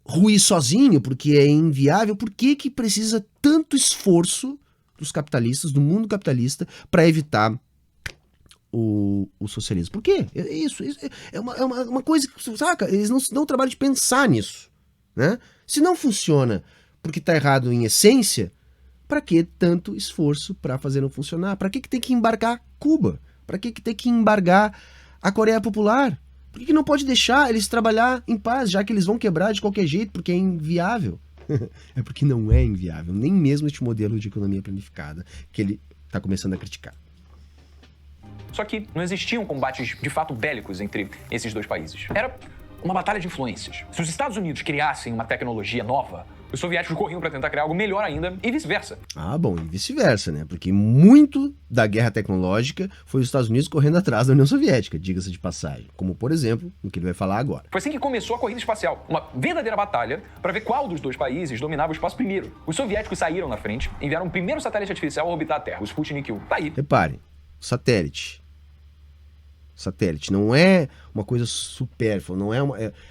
ruir sozinho, porque é inviável, por que precisa tanto esforço dos capitalistas, do mundo capitalista, para evitar o socialismo? Por quê? Isso é uma coisa que, saca? Eles não se dão o trabalho de pensar nisso, né? Se não funciona porque está errado em essência, para que tanto esforço para fazer não funcionar? Para que tem que embargar Cuba? Para que tem que embargar a Coreia Popular? Por que não pode deixar eles trabalhar em paz, já que eles vão quebrar de qualquer jeito, porque é inviável? É porque não é inviável, nem mesmo este modelo de economia planificada que ele está começando a criticar. Só que não existiam combates de fato bélicos entre esses dois países. Era uma batalha de influências. Se os Estados Unidos criassem uma tecnologia nova, os soviéticos corriam para tentar criar algo melhor ainda e vice-versa. Ah, bom, e vice-versa, né? Porque muito da guerra tecnológica foi os Estados Unidos correndo atrás da União Soviética, diga-se de passagem. Como, por exemplo, o que ele vai falar agora. Foi assim que começou a corrida espacial. Uma verdadeira batalha para ver qual dos dois países dominava o espaço primeiro. Os soviéticos saíram na frente e enviaram o primeiro satélite artificial a orbitar a Terra, o Sputnik 1. Tá aí. Reparem, satélite não é uma coisa supérflua, não é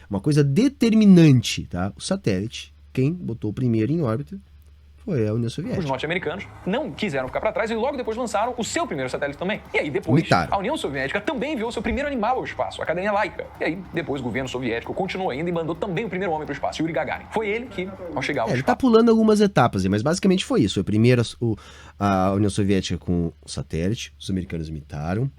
uma coisa determinante, tá? O satélite, quem botou o primeiro em órbita foi a União Soviética. Os norte-americanos não quiseram ficar para trás e logo depois lançaram o seu primeiro satélite também. E aí depois, imitaram. A União Soviética também enviou seu primeiro animal ao espaço, a cadeia Laika. E aí depois o governo soviético continuou ainda e mandou também o primeiro homem para o espaço, Yuri Gagarin. Foi ele que, ao chegar ao espaço... Ele tá pulando algumas etapas, mas basicamente foi isso. Foi primeiro a União Soviética com o satélite, os americanos imitaram.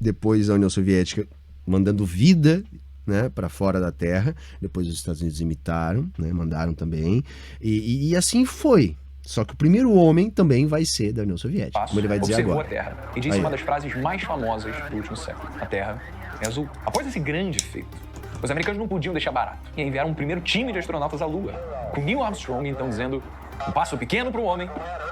Depois a União Soviética mandando vida, né, para fora da Terra. Depois os Estados Unidos imitaram, né, mandaram também. E assim foi. Só que o primeiro homem também vai ser da União Soviética, como ele vai dizer agora. A Terra e disse uma das frases mais famosas do último século. A Terra é azul. Após esse grande feito, os americanos não podiam deixar barato e enviaram um primeiro time de astronautas à Lua, com Neil Armstrong então dizendo: um passo pequeno para o homem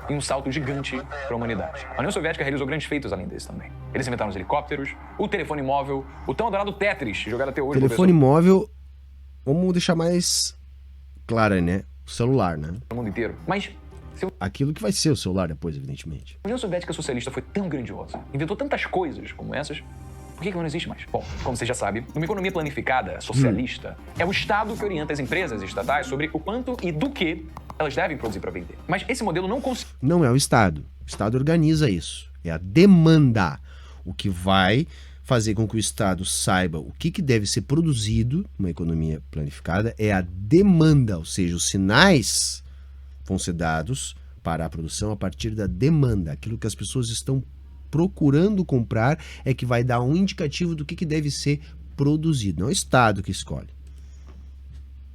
e um salto gigante para a humanidade. A União Soviética realizou grandes feitos além desse também. Eles inventaram os helicópteros, o telefone móvel, o tão adorado Tetris, jogado até hoje. O telefone móvel, vamos deixar mais claro, né? O celular, né? No mundo inteiro. Mas aquilo que vai ser o celular depois, evidentemente. A União Soviética socialista foi tão grandiosa, inventou tantas coisas como essas, por que ela não existe mais? Bom, como você já sabe, numa economia planificada, socialista, é o Estado que orienta as empresas estatais sobre o quanto e do que elas devem produzir para vender. Mas esse modelo não consegue... Não é o Estado. O Estado organiza isso. É a demanda. O que vai fazer com que o Estado saiba o que deve ser produzido numa economia planificada é a demanda, ou seja, os sinais vão ser dados para a produção a partir da demanda. Aquilo que as pessoas estão procurando comprar é que vai dar um indicativo do que deve ser produzido. Não é o Estado que escolhe.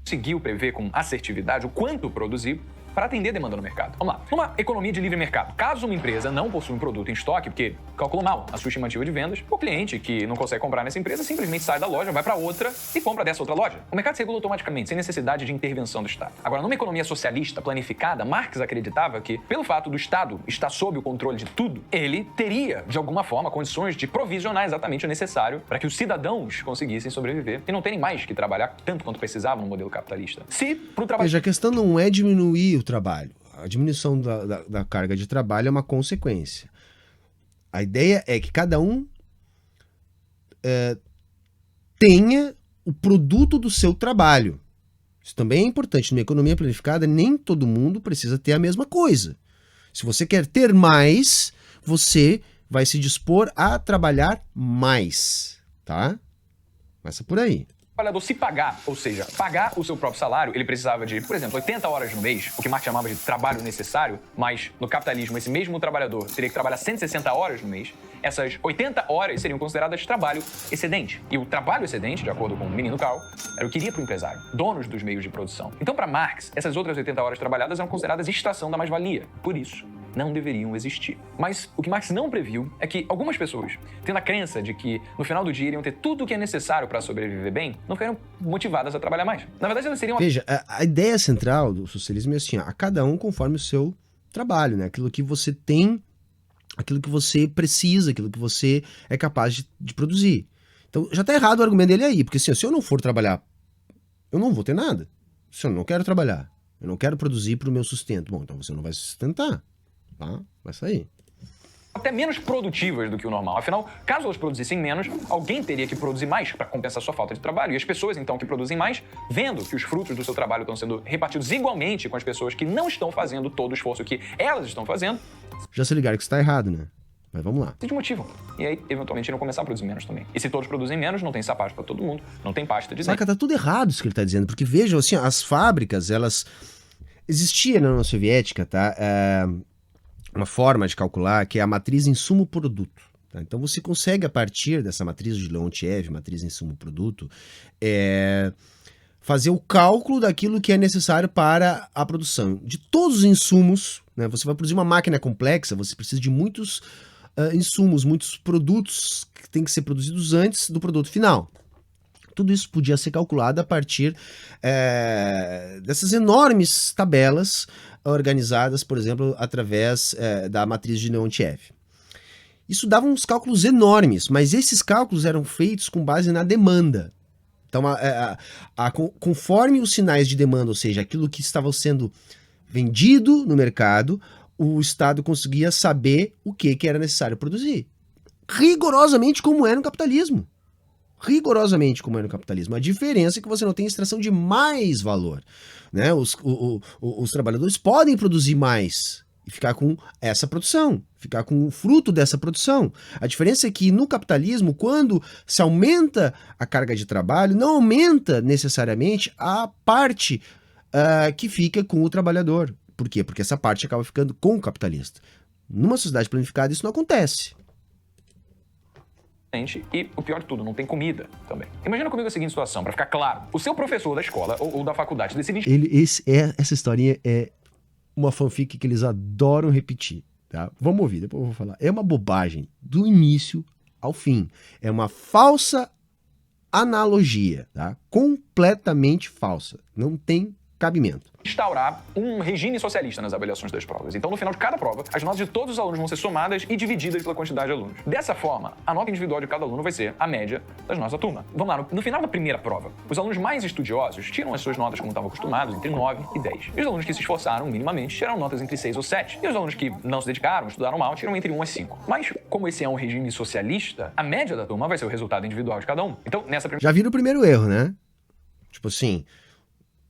Conseguiu prever com assertividade o quanto produzir, para atender a demanda no mercado. Vamos lá. Numa economia de livre mercado, caso uma empresa não possua um produto em estoque porque calculou mal a sua estimativa de vendas, o cliente que não consegue comprar nessa empresa simplesmente sai da loja, vai para outra e compra dessa outra loja. O mercado se regula automaticamente, sem necessidade de intervenção do Estado. Agora, numa economia socialista planificada, Marx acreditava que, pelo fato do Estado estar sob o controle de tudo, ele teria, de alguma forma, condições de provisionar exatamente o necessário para que os cidadãos conseguissem sobreviver e não terem mais que trabalhar tanto quanto precisavam no modelo capitalista. Se pro trabalho... Veja, a questão não é diminuir o trabalho. A diminuição da carga de trabalho é uma consequência. A ideia é que cada um tenha o produto do seu trabalho. Isso também é importante. Numa economia planificada, nem todo mundo precisa ter a mesma coisa. Se você quer ter mais, você vai se dispor a trabalhar mais, tá? Começa por aí. O trabalhador se pagar, ou seja, pagar o seu próprio salário, ele precisava de, por exemplo, 80 horas no mês, o que Marx chamava de trabalho necessário, mas no capitalismo esse mesmo trabalhador teria que trabalhar 160 horas no mês. Essas 80 horas seriam consideradas trabalho excedente. E o trabalho excedente, de acordo com o menino Karl, era o que iria para o empresário, donos dos meios de produção. Então, para Marx, essas outras 80 horas trabalhadas eram consideradas extração da mais-valia. Por isso, não deveriam existir. Mas o que Marx não previu é que algumas pessoas, tendo a crença de que no final do dia iriam ter tudo o que é necessário para sobreviver bem, não ficariam motivadas a trabalhar mais. Na verdade, elas seriam... Veja, a ideia central do socialismo é assim, a cada um conforme o seu trabalho, né? Aquilo que você tem, aquilo que você precisa, aquilo que você é capaz de produzir. Então, já está errado o argumento dele aí, porque assim, se eu não for trabalhar, eu não vou ter nada. Se eu não quero trabalhar, eu não quero produzir para o meu sustento, bom, então você não vai se sustentar. Tá? Vai sair. Até menos produtivas do que o normal. Afinal, caso elas produzissem menos, alguém teria que produzir mais para compensar sua falta de trabalho. E as pessoas, então, que produzem mais, vendo que os frutos do seu trabalho estão sendo repartidos igualmente com as pessoas que não estão fazendo todo o esforço que elas estão fazendo... Já se ligaram que isso está errado, né? Mas vamos lá. Se desmotivam. E aí, eventualmente, iriam começar a produzir menos também. E se todos produzem menos, não tem sapato para todo mundo, não tem pasta de dente. Saca, tá tudo errado isso que ele está dizendo. Porque vejam, assim, as fábricas, elas... Existia na União Soviética, tá? Uma forma de calcular que é a matriz insumo-produto. Tá? Então você consegue, a partir dessa matriz de Leontiev, matriz insumo-produto, fazer o cálculo daquilo que é necessário para a produção. De todos os insumos, né? Você vai produzir uma máquina complexa, você precisa de muitos insumos, muitos produtos que têm que ser produzidos antes do produto final. Tudo isso podia ser calculado a partir dessas enormes tabelas organizadas, por exemplo, através da matriz de Leontiev. Isso dava uns cálculos enormes, mas esses cálculos eram feitos com base na demanda. Então, conforme os sinais de demanda, ou seja, aquilo que estava sendo vendido no mercado, o Estado conseguia saber o que era necessário produzir. Rigorosamente como é no capitalismo. Rigorosamente como é no capitalismo. A diferença é que você não tem extração de mais valor, né? Os trabalhadores podem produzir mais e ficar com essa produção, ficar com o fruto dessa produção. A diferença é que no capitalismo, quando se aumenta a carga de trabalho, não aumenta necessariamente a parte que fica com o trabalhador. Por quê? Porque essa parte acaba ficando com o capitalista. Numa sociedade planificada isso não acontece. E o pior de tudo, não tem comida também. Imagina comigo a seguinte situação, para ficar claro. O seu professor da escola ou da faculdade decide... Essa historinha é uma fanfic que eles adoram repetir, tá? Vamos ouvir, depois eu vou falar. É uma bobagem do início ao fim. É uma falsa analogia, tá? Completamente falsa. Não tem cabimento. Instaurar um regime socialista nas avaliações das provas. Então, no final de cada prova, as notas de todos os alunos vão ser somadas e divididas pela quantidade de alunos. Dessa forma, a nota individual de cada aluno vai ser a média das notas da turma. Vamos lá, no final da primeira prova, os alunos mais estudiosos tiram as suas notas como estavam acostumados, entre 9 e 10. E os alunos que se esforçaram minimamente tiraram notas entre 6 ou 7. E os alunos que não se dedicaram, estudaram mal, tiram entre 1 e 5. Mas, como esse é um regime socialista, a média da turma vai ser o resultado individual de cada um. Então, nessa primeira... Já viram o primeiro erro, né? Tipo assim...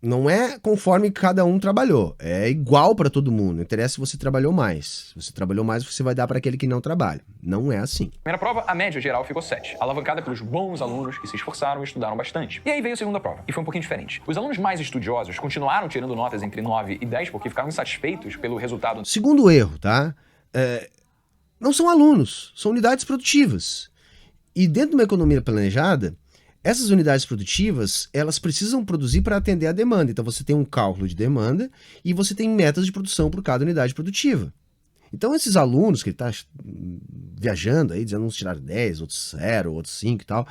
Não é conforme cada um trabalhou, é igual para todo mundo. Não interessa se você trabalhou mais. Se você trabalhou mais, você vai dar para aquele que não trabalha. Não é assim. Primeira prova, a média geral ficou 7, alavancada pelos bons alunos que se esforçaram e estudaram bastante. E aí veio a segunda prova, e foi um pouquinho diferente. Os alunos mais estudiosos continuaram tirando notas entre 9 e 10 porque ficaram insatisfeitos pelo resultado. Segundo erro, tá? Não são alunos, são unidades produtivas. E dentro de uma economia planejada, essas unidades produtivas, elas precisam produzir para atender a demanda. Então você tem um cálculo de demanda e você tem metas de produção por cada unidade produtiva. Então esses alunos que ele está viajando aí, dizendo uns tiraram 10, outros 0, outros 5 e tal,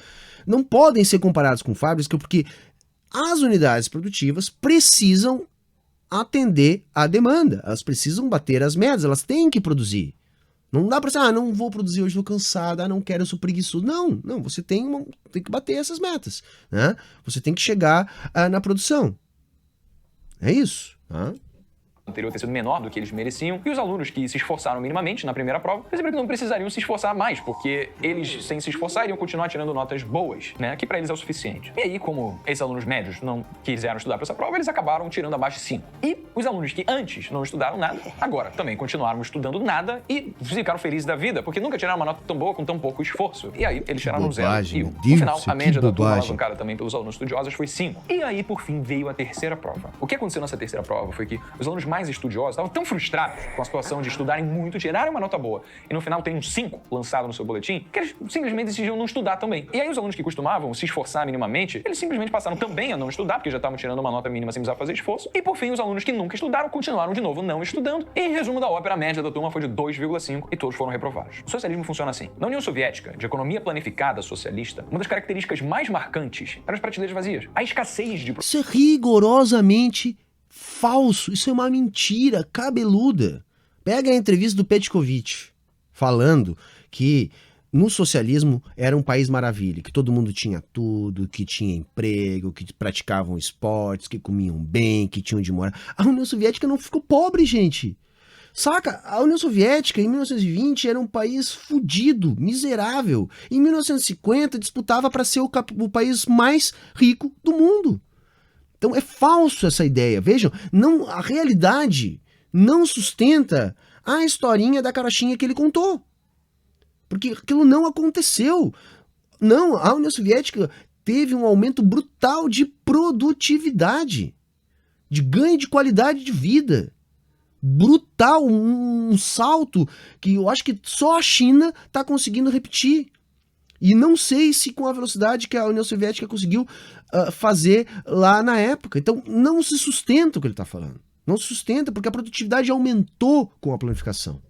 não podem ser comparados com fábricas porque as unidades produtivas precisam atender a demanda. Elas precisam bater as metas, elas têm que produzir. Não dá para ser, não vou produzir hoje, estou cansado, não quero, eu sou preguiçoso. Não, você tem que bater essas metas, né? Você tem que chegar na produção. É isso, tá? Anterior ter sido menor do que eles mereciam, e os alunos que se esforçaram minimamente na primeira prova perceberam que não precisariam se esforçar mais, porque eles, sem se esforçar, iriam continuar tirando notas boas, né, que pra eles é o suficiente. E aí, como esses alunos médios não quiseram estudar pra essa prova, eles acabaram tirando abaixo de 5. E os alunos que antes não estudaram nada, agora também continuaram estudando nada e ficaram felizes da vida, porque nunca tiraram uma nota tão boa com tão pouco esforço. E aí, eles tiraram 0. E, no final, a média da turma alavancada também pelos alunos estudiosos foi 5. E aí, por fim, veio a terceira prova. O que aconteceu nessa terceira prova foi que os alunos mais estudiosos estavam tão frustrados com a situação de estudarem muito, tirarem uma nota boa, e no final tem um 5 lançado no seu boletim, que eles simplesmente decidiram não estudar também. E aí os alunos que costumavam se esforçar minimamente, eles simplesmente passaram também a não estudar, porque já estavam tirando uma nota mínima sem precisar fazer esforço. E por fim, os alunos que nunca estudaram continuaram de novo não estudando. E em resumo da ópera, a média da turma foi de 2,5 e todos foram reprovados. O socialismo funciona assim. Na União Soviética, de economia planificada socialista, uma das características mais marcantes eram as prateleiras vazias. A escassez de... Isso é rigorosamente falso, isso é uma mentira cabeluda. Pega a entrevista do Petkovic falando que no socialismo era um país maravilha, que todo mundo tinha tudo, que tinha emprego, que praticavam esportes, que comiam bem, que tinham de morar. A União Soviética não ficou pobre, gente. Saca? A União Soviética, em 1920, era um país fudido, miserável. Em 1950, disputava para ser o país mais rico do mundo. Então é falso essa ideia. Vejam, não, a realidade não sustenta a historinha da carochinha que ele contou. Porque aquilo não aconteceu. Não, a União Soviética teve um aumento brutal de produtividade, de ganho de qualidade de vida. Brutal, um salto que eu acho que só a China está conseguindo repetir. E não sei se com a velocidade que a União Soviética conseguiu fazer lá na época. Então não se sustenta o que ele está falando. Não se sustenta porque a produtividade aumentou com a planificação.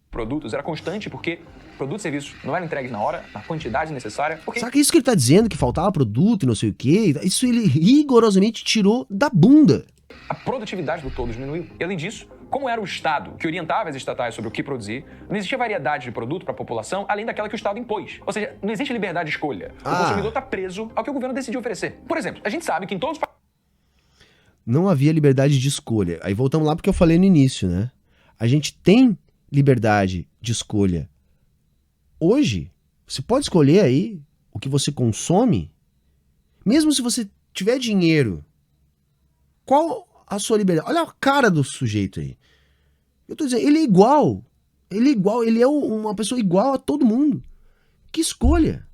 Produtos era constante porque produtos e serviços não eram entregues na hora, na quantidade necessária. Porque... Sabe que isso que ele está dizendo, que faltava produto e não sei o quê, isso ele rigorosamente tirou da bunda. A produtividade do todo diminuiu. E além disso, como era o Estado que orientava as estatais sobre o que produzir, não existia variedade de produto para a população além daquela que o Estado impôs. Ou seja, não existe liberdade de escolha. O consumidor está preso ao que o governo decidiu oferecer. Por exemplo, a gente sabe que em todos os... Não havia liberdade de escolha. Aí voltamos lá porque eu falei no início, né? A gente tem liberdade de escolha. Hoje, você pode escolher aí o que você consome, mesmo se você tiver dinheiro. Qual a sua liberdade? Olha a cara do sujeito aí. Eu tô dizendo, ele é igual. Ele é igual, ele é uma pessoa igual a todo mundo. Que escolha,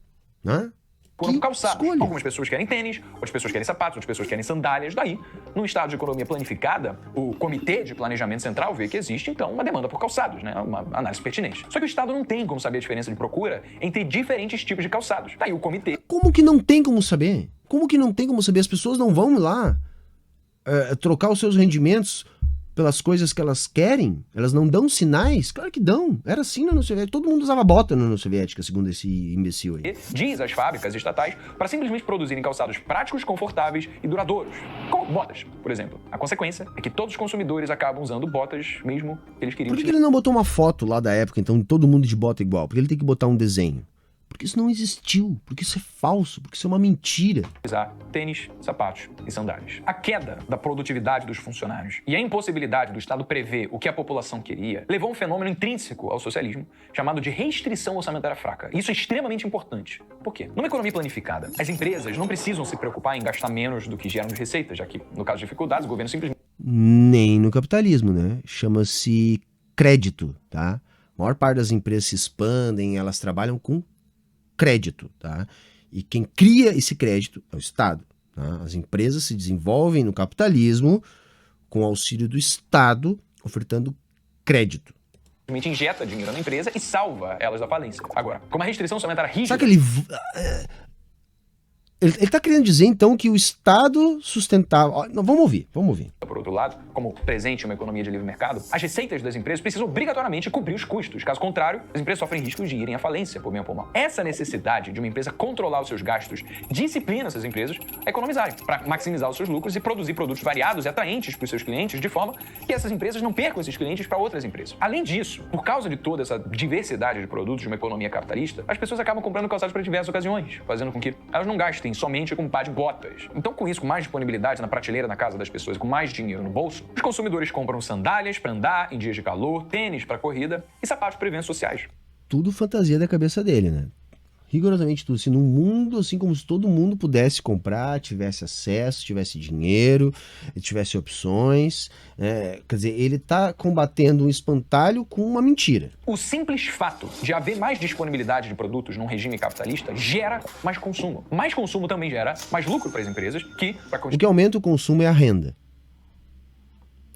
né? Por calçados. Algumas pessoas querem tênis, outras pessoas querem sapatos, outras pessoas querem sandálias. Daí, num estado de economia planificada, o Comitê de Planejamento Central vê que existe, então, uma demanda por calçados, né? Uma análise pertinente. Só que o Estado não tem como saber a diferença de procura entre diferentes tipos de calçados. Daí o comitê... Como que não tem como saber? Como que não tem como saber? As pessoas não vão lá trocar os seus rendimentos pelas coisas que elas querem? Elas não dão sinais? Claro que dão. Era assim na União Soviética. Todo mundo usava bota na União Soviética, segundo esse imbecil aí. Diz às fábricas estatais para simplesmente produzirem calçados práticos, confortáveis e duradouros. Como botas, por exemplo. A consequência é que todos os consumidores acabam usando botas, mesmo que eles queriam... Por que ele não botou uma foto lá da época, então, de todo mundo de bota igual? Porque ele tem que botar um desenho. Porque isso não existiu, porque isso é falso, porque isso é uma mentira. Tênis, sapatos e sandálias. A queda da produtividade dos funcionários e a impossibilidade do Estado prever o que a população queria levou a um fenômeno intrínseco ao socialismo chamado de restrição orçamentária fraca. E isso é extremamente importante. Por quê? Numa economia planificada, as empresas não precisam se preocupar em gastar menos do que geram de receita, já que, no caso de dificuldades, o governo simplesmente... Nem no capitalismo, né? Chama-se crédito, tá? A maior parte das empresas se expandem, elas trabalham com crédito, tá? E quem cria esse crédito é o Estado, tá? As empresas se desenvolvem no capitalismo com o auxílio do Estado, ofertando crédito. injeta dinheiro na empresa e salva elas da falência. Agora, com uma restrição orçamentária rígida... Sabe que ele tá querendo dizer, então, que o Estado sustentável... Não, vamos ouvir. Por outro lado, como presente em uma economia de livre mercado, as receitas das empresas precisam obrigatoriamente cobrir os custos. Caso contrário, as empresas sofrem risco de irem à falência, por bem ou por mal. Essa necessidade de uma empresa controlar os seus gastos disciplina essas empresas a economizarem, para maximizar os seus lucros e produzir produtos variados e atraentes para os seus clientes, de forma que essas empresas não percam esses clientes para outras empresas. Além disso, por causa de toda essa diversidade de produtos de uma economia capitalista, as pessoas acabam comprando calçados para diversas ocasiões, fazendo com que elas não gastem somente com um par de botas. Então, com isso, com mais disponibilidade na prateleira na casa das pessoas, com mais dinheiro no bolso, os consumidores compram sandálias para andar em dias de calor, tênis para corrida e sapatos para eventos sociais. Tudo fantasia da cabeça dele, né? Rigorosamente tudo. Assim, num mundo, assim como se todo mundo pudesse comprar, tivesse acesso, tivesse dinheiro, tivesse opções. Quer dizer, ele está combatendo um espantalho com uma mentira. O simples fato de haver mais disponibilidade de produtos num regime capitalista gera mais consumo. Mais consumo também gera mais lucro para as empresas, O que aumenta o consumo é a renda.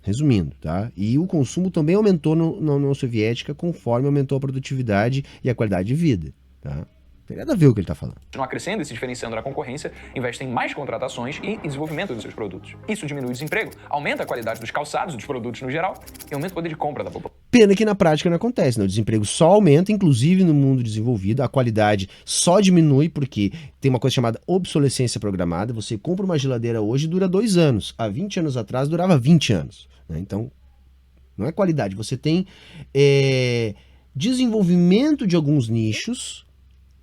Resumindo, tá? E o consumo também aumentou na União Soviética conforme aumentou a produtividade e a qualidade de vida, tá? Não tem nada a ver com o que ele está falando. Continuar crescendo e se diferenciando da concorrência, investem em mais contratações e em desenvolvimento dos seus produtos. Isso diminui o desemprego, aumenta a qualidade dos calçados, dos produtos no geral e aumenta o poder de compra da população. Pena que na prática não acontece, né? O desemprego só aumenta, inclusive no mundo desenvolvido, a qualidade só diminui porque tem uma coisa chamada obsolescência programada. Você compra uma geladeira hoje e dura 2 anos. Há 20 anos atrás durava 20 anos. Né? Então, não é qualidade. Você tem desenvolvimento de alguns nichos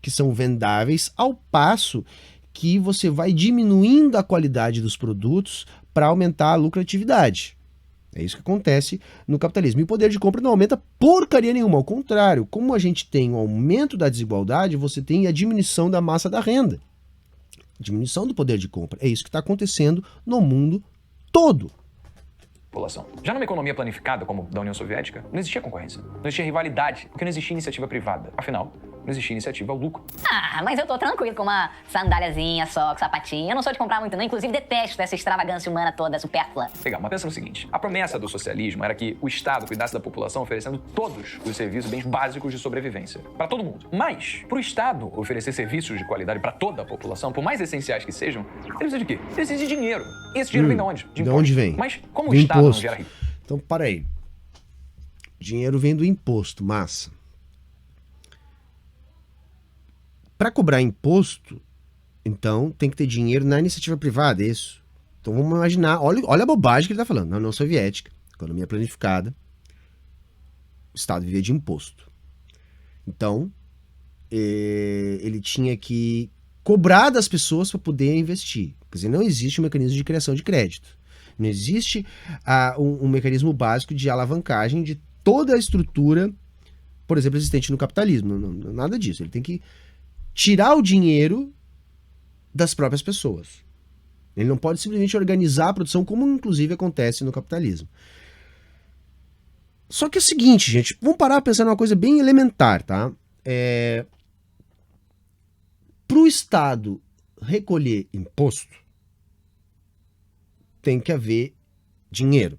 que são vendáveis, ao passo que você vai diminuindo a qualidade dos produtos para aumentar a lucratividade. É isso que acontece no capitalismo. E o poder de compra não aumenta porcaria nenhuma. Ao contrário, como a gente tem um aumento da desigualdade, você tem a diminuição da massa da renda. Diminuição do poder de compra. É isso que está acontecendo no mundo todo. População. Já numa economia planificada como da União Soviética, não existia concorrência, não existia rivalidade, porque não existia iniciativa privada. Afinal, não existia iniciativa ao lucro. Mas eu tô tranquilo com uma sandáliazinha só, com sapatinho. Eu não sou de comprar muito não, inclusive detesto essa extravagância humana toda, supérflua. Legal, mas pensa no seguinte, a promessa do socialismo era que o Estado cuidasse da população oferecendo todos os serviços, bens básicos de sobrevivência, para todo mundo. Mas, pro Estado oferecer serviços de qualidade para toda a população, por mais essenciais que sejam, ele precisa de quê? Ele precisa de dinheiro. E esse dinheiro vem de onde? De onde vem? Mas como o Estado não gera rico? Então, para aí. Dinheiro vem do imposto, massa. Para cobrar imposto, então, tem que ter dinheiro na iniciativa privada, é isso. Então, vamos imaginar, olha a bobagem que ele está falando. Na União Soviética, economia planificada, o Estado vivia de imposto. Então, ele tinha que cobrar das pessoas para poder investir. Quer dizer, não existe um mecanismo de criação de crédito. Não existe um mecanismo básico de alavancagem de toda a estrutura, por exemplo, existente no capitalismo. Nada disso. Ele tem que tirar o dinheiro das próprias pessoas. Ele não pode simplesmente organizar a produção, como inclusive acontece no capitalismo. Só que é o seguinte, gente, vamos parar a pensar numa coisa bem elementar, tá? Para o Estado recolher imposto, tem que haver dinheiro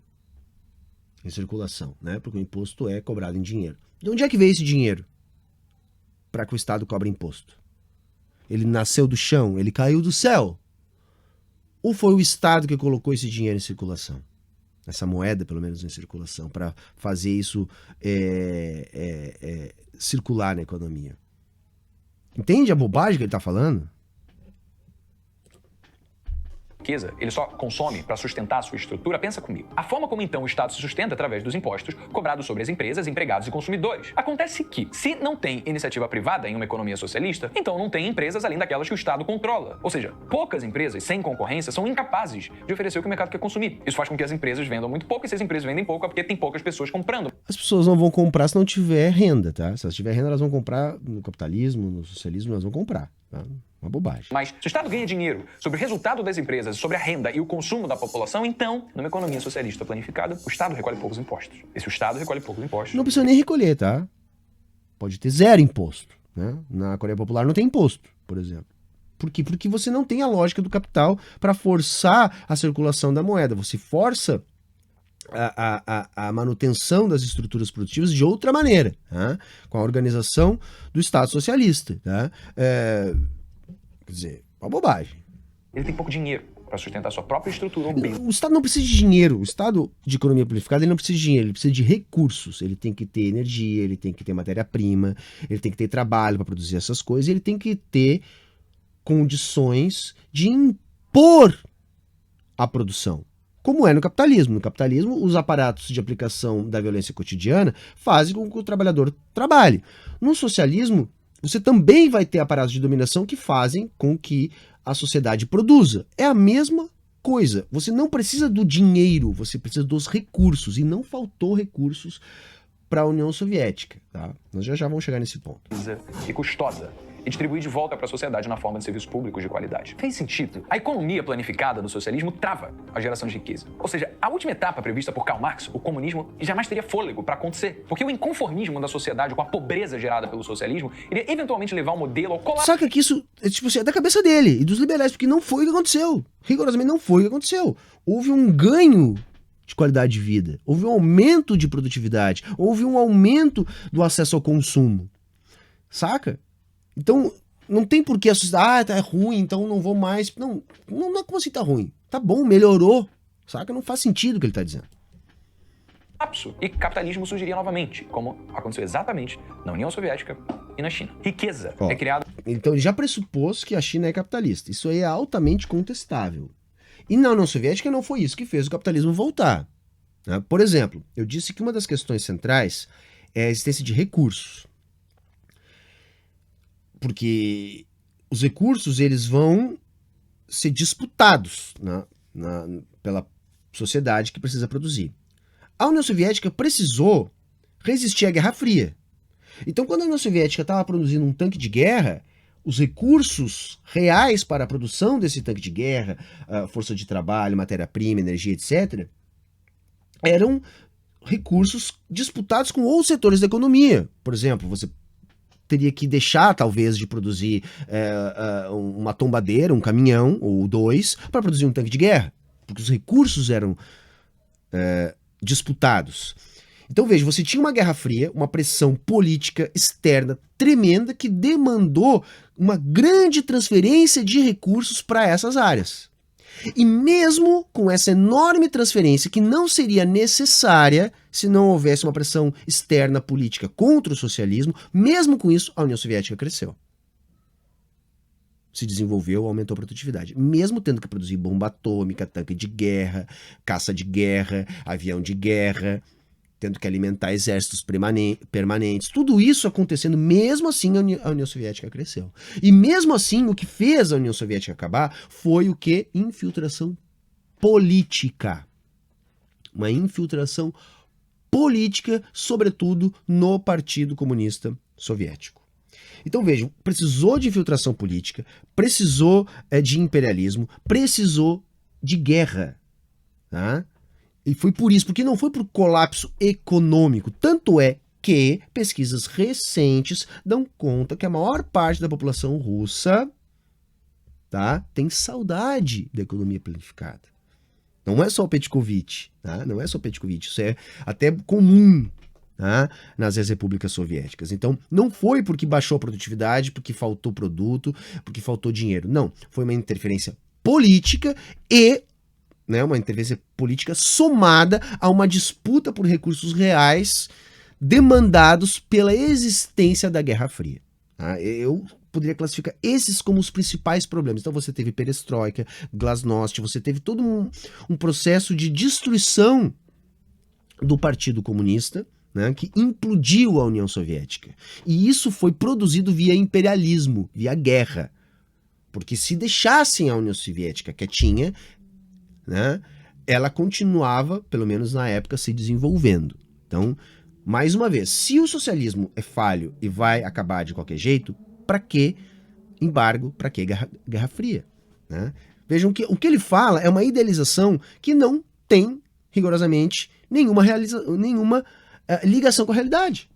em circulação, né? Porque o imposto é cobrado em dinheiro. De onde é que veio esse dinheiro para que o Estado cobre imposto? Ele nasceu do chão? Ele caiu do céu? Ou foi o Estado que colocou esse dinheiro em circulação? Essa moeda, pelo menos, em circulação, para fazer isso circular na economia. Entende a bobagem que ele está falando? Ele só consome para sustentar a sua estrutura, pensa comigo. A forma como então o Estado se sustenta através dos impostos cobrados sobre as empresas, empregados e consumidores. Acontece que, se não tem iniciativa privada em uma economia socialista, então não tem empresas além daquelas que o Estado controla. Ou seja, poucas empresas sem concorrência são incapazes de oferecer o que o mercado quer consumir. Isso faz com que as empresas vendam muito pouco, e se as empresas vendem pouco é porque tem poucas pessoas comprando. As pessoas não vão comprar se não tiver renda, tá? Se elas tiver renda, elas vão comprar no capitalismo, no socialismo, elas vão comprar, tá? Uma bobagem. Mas se o Estado ganha dinheiro sobre o resultado das empresas, sobre a renda e o consumo da população, então, numa economia socialista planificada, o Estado recolhe poucos impostos. E se o Estado recolhe poucos impostos... Não precisa nem recolher, tá? Pode ter 0 imposto, né? Na Coreia Popular não tem imposto, por exemplo. Por quê? Porque você não tem a lógica do capital para forçar a circulação da moeda. Você força a manutenção das estruturas produtivas de outra maneira, tá? Com a organização do Estado socialista. Tá? Quer dizer, uma bobagem. Ele tem pouco dinheiro para sustentar sua própria estrutura. O Estado não precisa de dinheiro. O Estado de economia planificada ele não precisa de dinheiro, ele precisa de recursos. Ele tem que ter energia, ele tem que ter matéria-prima, ele tem que ter trabalho para produzir essas coisas, ele tem que ter condições de impor a produção. Como é no capitalismo. No capitalismo, os aparatos de aplicação da violência cotidiana fazem com que o trabalhador trabalhe. No socialismo, você também vai ter aparatos de dominação que fazem com que a sociedade produza. É a mesma coisa. Você não precisa do dinheiro, você precisa dos recursos. E não faltou recursos para a União Soviética. Tá? Nós já vamos chegar nesse ponto. E custosa. E distribuir de volta para a sociedade na forma de serviços públicos de qualidade. Fez sentido? A economia planificada no socialismo trava a geração de riqueza. Ou seja, a última etapa prevista por Karl Marx, o comunismo, jamais teria fôlego para acontecer. Porque o inconformismo da sociedade com a pobreza gerada pelo socialismo iria eventualmente levar o modelo ao colapso. Saca que isso tipo assim, é da cabeça dele e dos liberais, porque não foi o que aconteceu. Rigorosamente não foi o que aconteceu. Houve um ganho de qualidade de vida, houve um aumento de produtividade, houve um aumento do acesso ao consumo. Saca? Então, não tem por que a sociedade, tá ruim, então não vou mais. Não é como assim tá ruim. Tá bom, melhorou. Saca? Não faz sentido o que ele tá dizendo. E capitalismo surgiria novamente, como aconteceu exatamente na União Soviética e na China. Riqueza é criada... Então, ele já pressupôs que a China é capitalista. Isso aí é altamente contestável. E na União Soviética não foi isso que fez o capitalismo voltar. Né? Por exemplo, eu disse que uma das questões centrais é a existência de recursos. Porque os recursos eles vão ser disputados pela sociedade que precisa produzir. A União Soviética precisou resistir à Guerra Fria. Então, quando a União Soviética estava produzindo um tanque de guerra, os recursos reais para a produção desse tanque de guerra, força de trabalho, matéria-prima, energia, etc., eram recursos disputados com outros setores da economia. Por exemplo, você teria que deixar, talvez, de produzir uma tombadeira, um caminhão ou dois, para produzir um tanque de guerra, porque os recursos eram disputados. Então, veja, você tinha uma Guerra Fria, uma pressão política externa tremenda que demandou uma grande transferência de recursos para essas áreas. E mesmo com essa enorme transferência que não seria necessária se não houvesse uma pressão externa política contra o socialismo, mesmo com isso a União Soviética cresceu. Se desenvolveu, aumentou a produtividade. Mesmo tendo que produzir bomba atômica, tanque de guerra, caça de guerra, avião de guerra, tendo que alimentar exércitos permanentes, tudo isso acontecendo, mesmo assim a União Soviética cresceu. E mesmo assim, o que fez a União Soviética acabar foi o quê? Infiltração política. Uma infiltração política, sobretudo no Partido Comunista Soviético. Então vejam, precisou de infiltração política, precisou de imperialismo, precisou de guerra, tá? E foi por isso, porque não foi por colapso econômico. Tanto é que pesquisas recentes dão conta que a maior parte da população russa, tá, tem saudade da economia planificada. Não é só o Petkovich, tá? Não é só o Petkovich, isso é até comum, tá, nas repúblicas soviéticas. Então, não foi porque baixou a produtividade, porque faltou produto, porque faltou dinheiro. Não, foi uma interferência política e uma interferência política somada a uma disputa por recursos reais demandados pela existência da Guerra Fria. Tá? Eu poderia classificar esses como os principais problemas. Então você teve perestroika, glasnost, você teve todo um processo de destruição do Partido Comunista, né, que implodiu a União Soviética. E isso foi produzido via imperialismo, via guerra. Porque se deixassem a União Soviética quietinha, né, ela continuava, pelo menos na época, se desenvolvendo. Então, mais uma vez, se o socialismo é falho e vai acabar de qualquer jeito, para que embargo, para que Guerra Fria? Né? Vejam que o que ele fala é uma idealização que não tem, rigorosamente, nenhuma ligação com a realidade.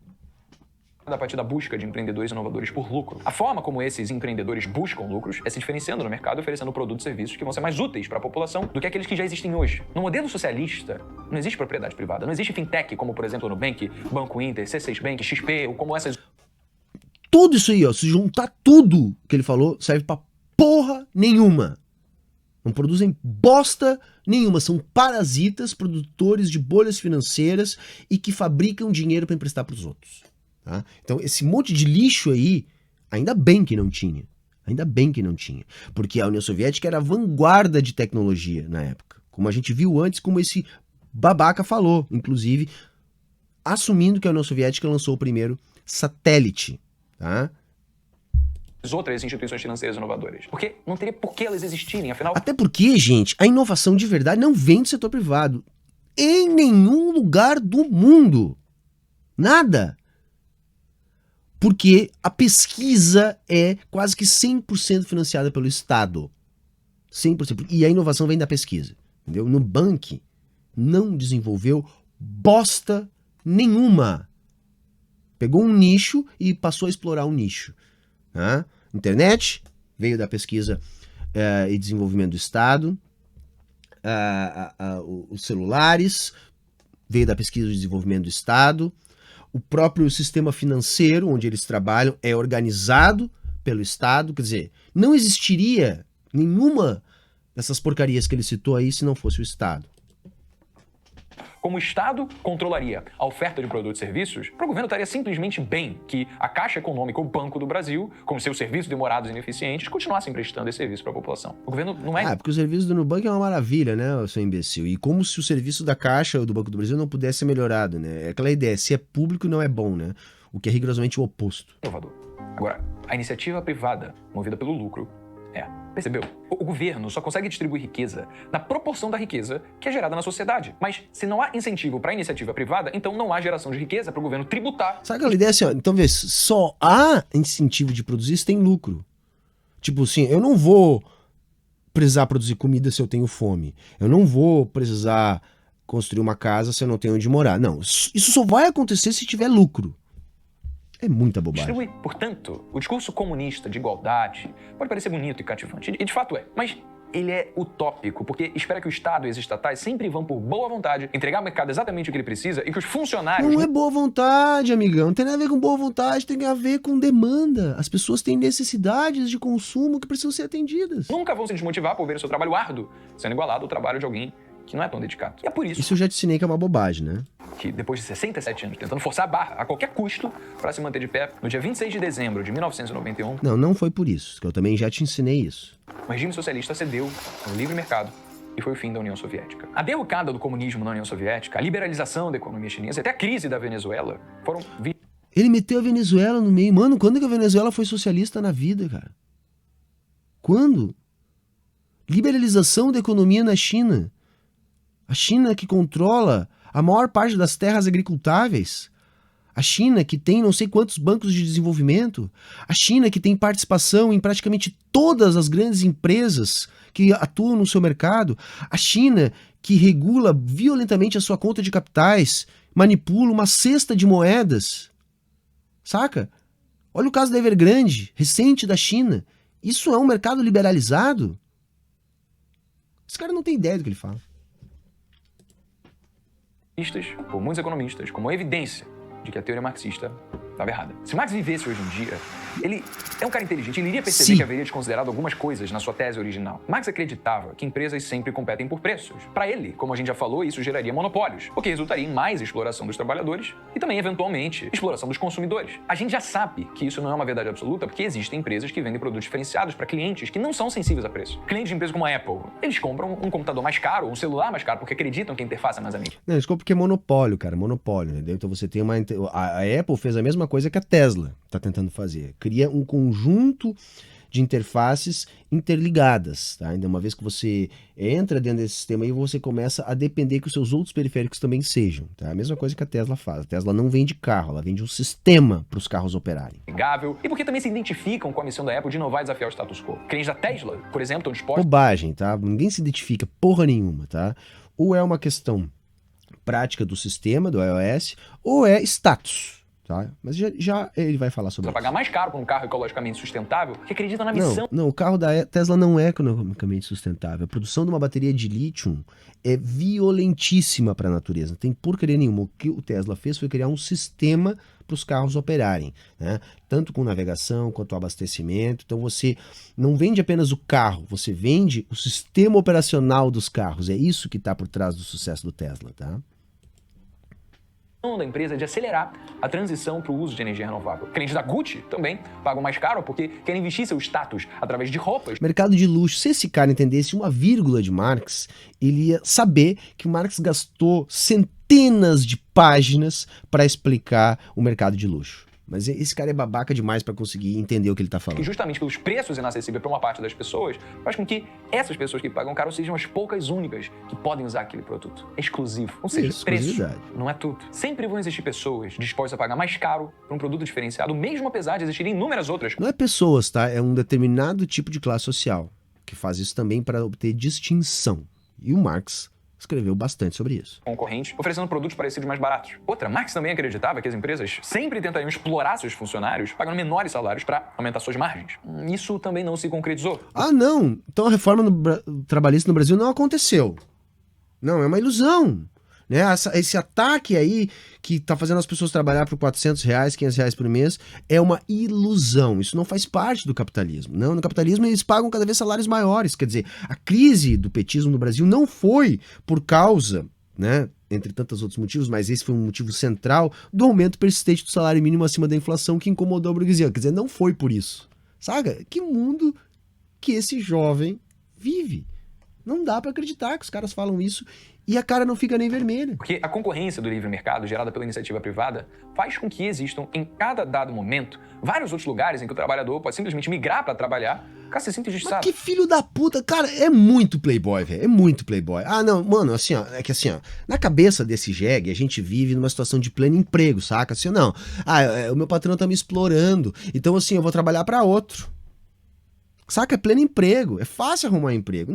a partir da busca de empreendedores inovadores por lucro. A forma como esses empreendedores buscam lucros é se diferenciando no mercado, oferecendo produtos e serviços que vão ser mais úteis para a população do que aqueles que já existem hoje. No modelo socialista, não existe propriedade privada, não existe fintech como, por exemplo, o Nubank, Banco Inter, C6 Bank, XP, ou como essas... Tudo isso aí, ó, se juntar tudo que ele falou, serve pra porra nenhuma. Não produzem bosta nenhuma, são parasitas, produtores de bolhas financeiras e que fabricam dinheiro para emprestar para os outros. Tá? Então esse monte de lixo aí, ainda bem que não tinha. Ainda bem que não tinha. Porque a União Soviética era a vanguarda de tecnologia na época. Como a gente viu antes, como esse babaca falou, inclusive, assumindo que a União Soviética lançou o primeiro satélite. Tá? Outras instituições financeiras inovadoras. Porque não teria por que elas existirem, afinal... Até porque, gente, a inovação de verdade não vem do setor privado. Em nenhum lugar do mundo. Nada. Porque a pesquisa é quase que 100% financiada pelo Estado. 100%. E a inovação vem da pesquisa. Entendeu? O Nubank não desenvolveu bosta nenhuma. Pegou um nicho e passou a explorar o nicho. Internet veio da pesquisa e desenvolvimento do Estado, os celulares veio da pesquisa e desenvolvimento do Estado, o próprio sistema financeiro onde eles trabalham é organizado pelo Estado, quer dizer, não existiria nenhuma dessas porcarias que ele citou aí se não fosse o Estado. Como o Estado controlaria a oferta de produtos e serviços, para o governo estaria simplesmente bem que a Caixa Econômica, o Banco do Brasil, com seus serviços demorados e ineficientes, continuassem prestando esse serviço para a população. O governo não é... porque o serviço do Nubank é uma maravilha, né, seu imbecil? E como se o serviço da Caixa ou do Banco do Brasil não pudesse ser melhorado, né? É aquela ideia, se é público não é bom, né? O que é rigorosamente o oposto. Inovador. Agora, a iniciativa privada, movida pelo lucro, percebeu? O governo só consegue distribuir riqueza na proporção da riqueza que é gerada na sociedade. Mas se não há incentivo para a iniciativa privada, então não há geração de riqueza para o governo tributar. Sabe aquela ideia assim, ó? Então, vê, só há incentivo de produzir se tem lucro. Tipo assim, eu não vou precisar produzir comida se eu tenho fome. Eu não vou precisar construir uma casa se eu não tenho onde morar. Não, isso só vai acontecer se tiver lucro. É muita bobagem. Distribui. Portanto, o discurso comunista de igualdade pode parecer bonito e cativante, e de fato é, mas ele é utópico, porque espera que o Estado e as estatais sempre vão por boa vontade entregar ao mercado exatamente o que ele precisa e que os funcionários... Não é boa vontade, amigão. Não tem nada a ver com boa vontade, tem a ver com demanda. As pessoas têm necessidades de consumo que precisam ser atendidas. Nunca vão se desmotivar por ver o seu trabalho árduo sendo igualado ao trabalho de alguém que não é tão dedicado. E é por isso... Isso eu já te ensinei que é uma bobagem, né? Que depois de 67 anos tentando forçar a barra a qualquer custo para se manter de pé, no dia 26 de dezembro de 1991... Não foi por isso, que eu também já te ensinei isso. O regime socialista cedeu ao livre mercado e foi o fim da União Soviética. A derrocada do comunismo na União Soviética, a liberalização da economia chinesa, até a crise da Venezuela foram... Ele meteu a Venezuela no meio. Mano, quando que a Venezuela foi socialista na vida, cara? Quando? Liberalização da economia na China. A China que controla a maior parte das terras agricultáveis. A China que tem não sei quantos bancos de desenvolvimento. A China que tem participação em praticamente todas as grandes empresas que atuam no seu mercado. A China que regula violentamente a sua conta de capitais, manipula uma cesta de moedas. Saca? Olha o caso da Evergrande, recente da China. Isso é um mercado liberalizado? Esse cara não tem ideia do que ele fala. Por muitos economistas, como evidência de que a teoria marxista estava errada. Se Marx vivesse hoje em dia, ele é um cara inteligente, ele iria perceber que haveria desconsiderado algumas coisas na sua tese original. Marx acreditava que empresas sempre competem por preços. Para ele, como a gente já falou, isso geraria monopólios, o que resultaria em mais exploração dos trabalhadores e também, eventualmente, exploração dos consumidores. A gente já sabe que isso não é uma verdade absoluta porque existem empresas que vendem produtos diferenciados para clientes que não são sensíveis a preço. Clientes de empresas como a Apple, eles compram um computador mais caro, um celular mais caro, porque acreditam que a interface é mais amiga. Não, eles compram porque é monopólio, cara, monopólio, entendeu? Então você tem uma... A Apple fez a mesma coisa que a Tesla está tentando fazer. Cria um conjunto de interfaces interligadas, tá? Então, uma vez que você entra dentro desse sistema aí, você começa a depender que os seus outros periféricos também sejam, tá? A mesma coisa que a Tesla faz. A Tesla não vende carro, ela vende um sistema para os carros operarem. Amigável, e porque também se identificam com a missão da Apple de inovar e desafiar o status quo. Clientes da Tesla, por exemplo, estão dispostos... Bobagem, tá? Ninguém se identifica porra nenhuma, tá? Ou é uma questão prática do sistema, do iOS, ou é status. tá? Mas já ele vai falar sobre isso. Vai pagar mais caro por um carro ecologicamente sustentável que acredita na missão. Não, o carro da Tesla não é economicamente sustentável. A produção de uma bateria de lítio é violentíssima para a natureza. Não tem porcaria nenhuma. O que o Tesla fez foi criar um sistema para os carros operarem, né? Tanto com navegação quanto abastecimento. Então você não vende apenas o carro, você vende o sistema operacional dos carros. É isso que está por trás do sucesso do Tesla, tá? Da empresa de acelerar a transição para o uso de energia renovável. Clientes da Gucci também pagam mais caro porque querem investir seu status através de roupas. Mercado de luxo. Se esse cara entendesse uma vírgula de Marx, ele ia saber que Marx gastou centenas de páginas para explicar o mercado de luxo. Mas esse cara é babaca demais para conseguir entender o que ele tá falando. E justamente pelos preços inacessíveis para uma parte das pessoas, faz com que essas pessoas que pagam caro sejam as poucas únicas que podem usar aquele produto. É exclusivo. Ou seja, preço não é tudo. Sempre vão existir pessoas dispostas a pagar mais caro por um produto diferenciado, mesmo apesar de existirem inúmeras outras. Não é pessoas, tá? É um determinado tipo de classe social que faz isso também para obter distinção. E o Marx escreveu bastante sobre isso. Concorrente, oferecendo produtos parecidos mais baratos. Outra, Marx também acreditava que as empresas sempre tentariam explorar seus funcionários, pagando menores salários para aumentar suas margens. Isso também não se concretizou. Ah, não! Então a reforma trabalhista no Brasil não aconteceu. Não, é uma ilusão. Né? Esse ataque aí que tá fazendo as pessoas trabalhar por R$400, R$500 por mês é uma ilusão. Isso não faz parte do capitalismo. Não, no capitalismo eles pagam cada vez salários maiores. Quer dizer, a crise do petismo no Brasil não foi por causa, né, entre tantos outros motivos, mas esse foi um motivo central do aumento persistente do salário mínimo acima da inflação que incomodou a burguesia. Quer dizer, não foi por isso. Sabe? Que mundo que esse jovem vive. Não dá pra acreditar que os caras falam isso e a cara não fica nem vermelha. Porque a concorrência do livre mercado, gerada pela iniciativa privada, faz com que existam, em cada dado momento, vários outros lugares em que o trabalhador pode simplesmente migrar pra trabalhar, caso se sinta injustiçado. Mas que filho da puta, cara, é muito playboy, velho, é muito playboy. Ah, não, mano, assim, ó, é que assim, ó, na cabeça desse jegue, a gente vive numa situação de pleno emprego, saca? Assim, não, o meu patrão tá me explorando, então assim, eu vou trabalhar pra outro. Saca? É pleno emprego. É fácil arrumar emprego.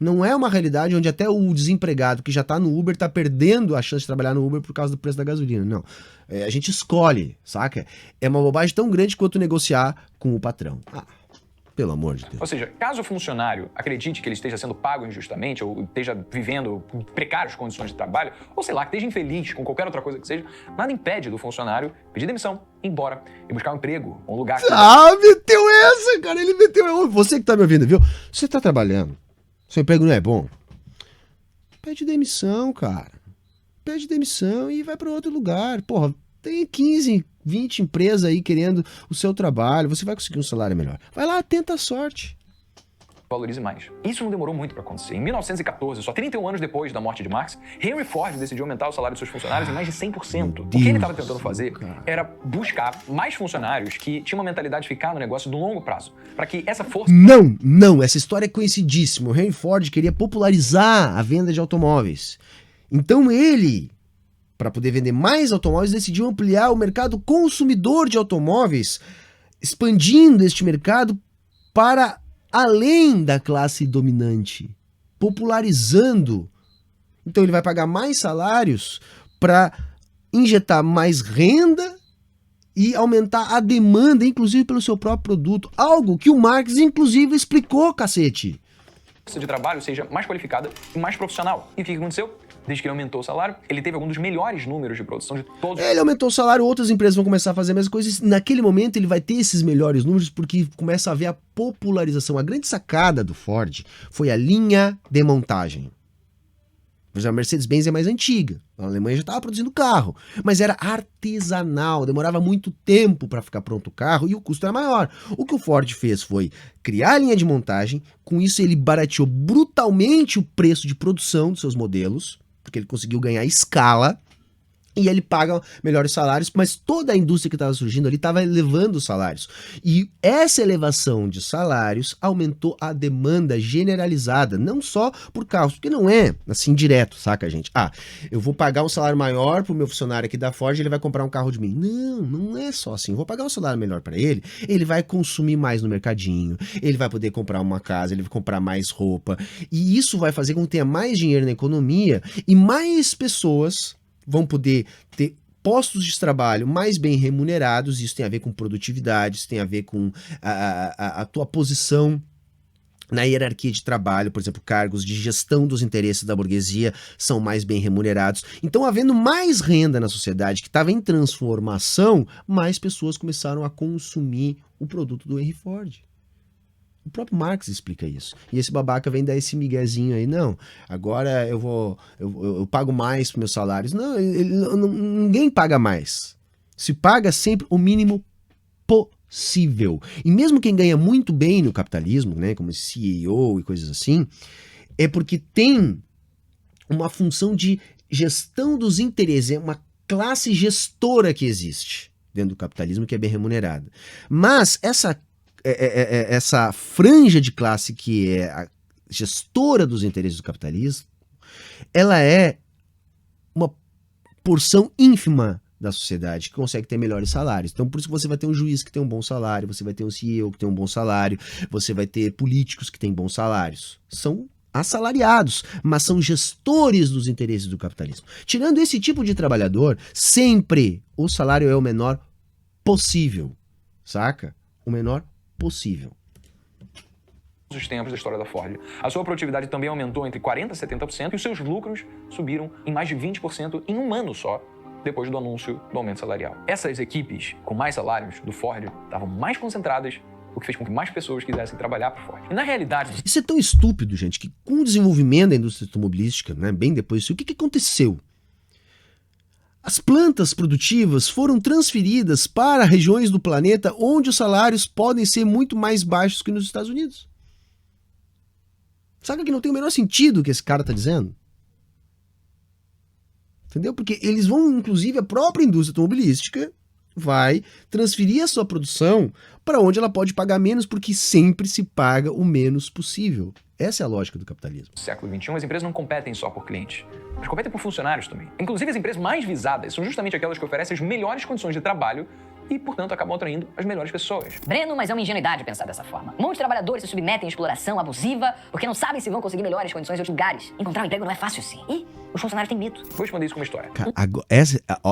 Não é uma realidade onde até o desempregado que já tá no Uber tá perdendo a chance de trabalhar no Uber por causa do preço da gasolina. Não. A gente escolhe, saca? É uma bobagem tão grande quanto negociar com o patrão. Pelo amor de Deus. Ou seja, caso o funcionário acredite que ele esteja sendo pago injustamente ou esteja vivendo em precárias condições de trabalho, ou sei lá, que esteja infeliz com qualquer outra coisa que seja, nada impede do funcionário pedir demissão, ir embora e buscar um emprego, um lugar... Meteu essa, cara, ele meteu... Você que tá me ouvindo, viu? Você tá trabalhando, seu emprego não é bom, pede demissão, cara. Pede demissão e vai pra outro lugar. Porra, tem 15, 20 empresas aí querendo o seu trabalho, você vai conseguir um salário melhor. Vai lá, tenta a sorte. Valorize mais. Isso não demorou muito para acontecer. Em 1914, só 31 anos depois da morte de Marx, Henry Ford decidiu aumentar o salário de seus funcionários em mais de 100%. O que ele estava tentando fazer era buscar mais funcionários que tinham uma mentalidade de ficar no negócio do longo prazo, para que essa força... Não, essa história é conhecidíssima. O Henry Ford queria popularizar a venda de automóveis. Então ele, para poder vender mais automóveis, decidiu ampliar o mercado consumidor de automóveis, expandindo este mercado para além da classe dominante, popularizando. Então ele vai pagar mais salários para injetar mais renda e aumentar a demanda, inclusive pelo seu próprio produto. Algo que o Marx, inclusive, explicou, cacete. De trabalho seja mais qualificada e mais profissional. E o que aconteceu? Desde que ele aumentou o salário, ele teve algum dos melhores números de produção de todos. Ele aumentou o salário, outras empresas vão começar a fazer a mesma coisa. Naquele momento ele vai ter esses melhores números porque começa a haver a popularização. A grande sacada do Ford foi a linha de montagem. A Mercedes-Benz é mais antiga. A Alemanha já estava produzindo carro, mas era artesanal, demorava muito tempo para ficar pronto o carro e o custo era maior. O que o Ford fez foi criar a linha de montagem, com isso ele barateou brutalmente o preço de produção dos seus modelos, porque ele conseguiu ganhar escala, e ele paga melhores salários, mas toda a indústria que estava surgindo ali estava elevando os salários. E essa elevação de salários aumentou a demanda generalizada, não só por carros, porque não é assim direto, saca, gente? Eu vou pagar um salário maior pro meu funcionário aqui da Ford, ele vai comprar um carro de mim. Não é só assim. Eu vou pagar um salário melhor para ele vai consumir mais no mercadinho, ele vai poder comprar uma casa, ele vai comprar mais roupa, e isso vai fazer com que tenha mais dinheiro na economia e mais pessoas vão poder ter postos de trabalho mais bem remunerados, isso tem a ver com produtividade, isso tem a ver com a tua posição na hierarquia de trabalho, por exemplo, cargos de gestão dos interesses da burguesia são mais bem remunerados. Então, havendo mais renda na sociedade que estava em transformação, mais pessoas começaram a consumir o produto do Henry Ford. O próprio Marx explica isso. E esse babaca vem dar esse miguezinho aí. Não, agora eu pago mais para meus salários. Não, ninguém paga mais. Se paga sempre o mínimo possível. E mesmo quem ganha muito bem no capitalismo, né, como CEO e coisas assim, é porque tem uma função de gestão dos interesses, é uma classe gestora que existe dentro do capitalismo que é bem remunerada. Mas essa franja de classe que é a gestora dos interesses do capitalismo, ela é uma porção ínfima da sociedade que consegue ter melhores salários. Então, por isso que você vai ter um juiz que tem um bom salário, você vai ter um CEO que tem um bom salário, você vai ter políticos que têm bons salários. São assalariados, mas são gestores dos interesses do capitalismo. Tirando esse tipo de trabalhador, sempre o salário é o menor possível, saca? O menor possível. Os tempos da história da Ford. A sua produtividade também aumentou entre 40% e 70% e os seus lucros subiram em mais de 20% em um ano só, depois do anúncio do aumento salarial. Essas equipes com mais salários do Ford estavam mais concentradas, o que fez com que mais pessoas quisessem trabalhar para o Ford. E na realidade... Isso é tão estúpido, gente, que com o desenvolvimento da indústria automobilística, né, bem depois disso, o que aconteceu? As plantas produtivas foram transferidas para regiões do planeta onde os salários podem ser muito mais baixos que nos Estados Unidos. Sabe que não tem o menor sentido o que esse cara está dizendo? Entendeu? Porque eles vão, inclusive, a própria indústria automobilística vai transferir a sua produção para onde ela pode pagar menos, porque sempre se paga o menos possível. Essa é a lógica do capitalismo. No século XXI, as empresas não competem só por clientes, mas competem por funcionários também. Inclusive, as empresas mais visadas são justamente aquelas que oferecem as melhores condições de trabalho e, portanto, acabam atraindo as melhores pessoas. Breno, mas é uma ingenuidade pensar dessa forma. Muitos trabalhadores se submetem à exploração abusiva porque não sabem se vão conseguir melhores condições em outros lugares. Encontrar um emprego não é fácil assim. E os funcionários têm medo. Vou responder isso com uma história. Cara,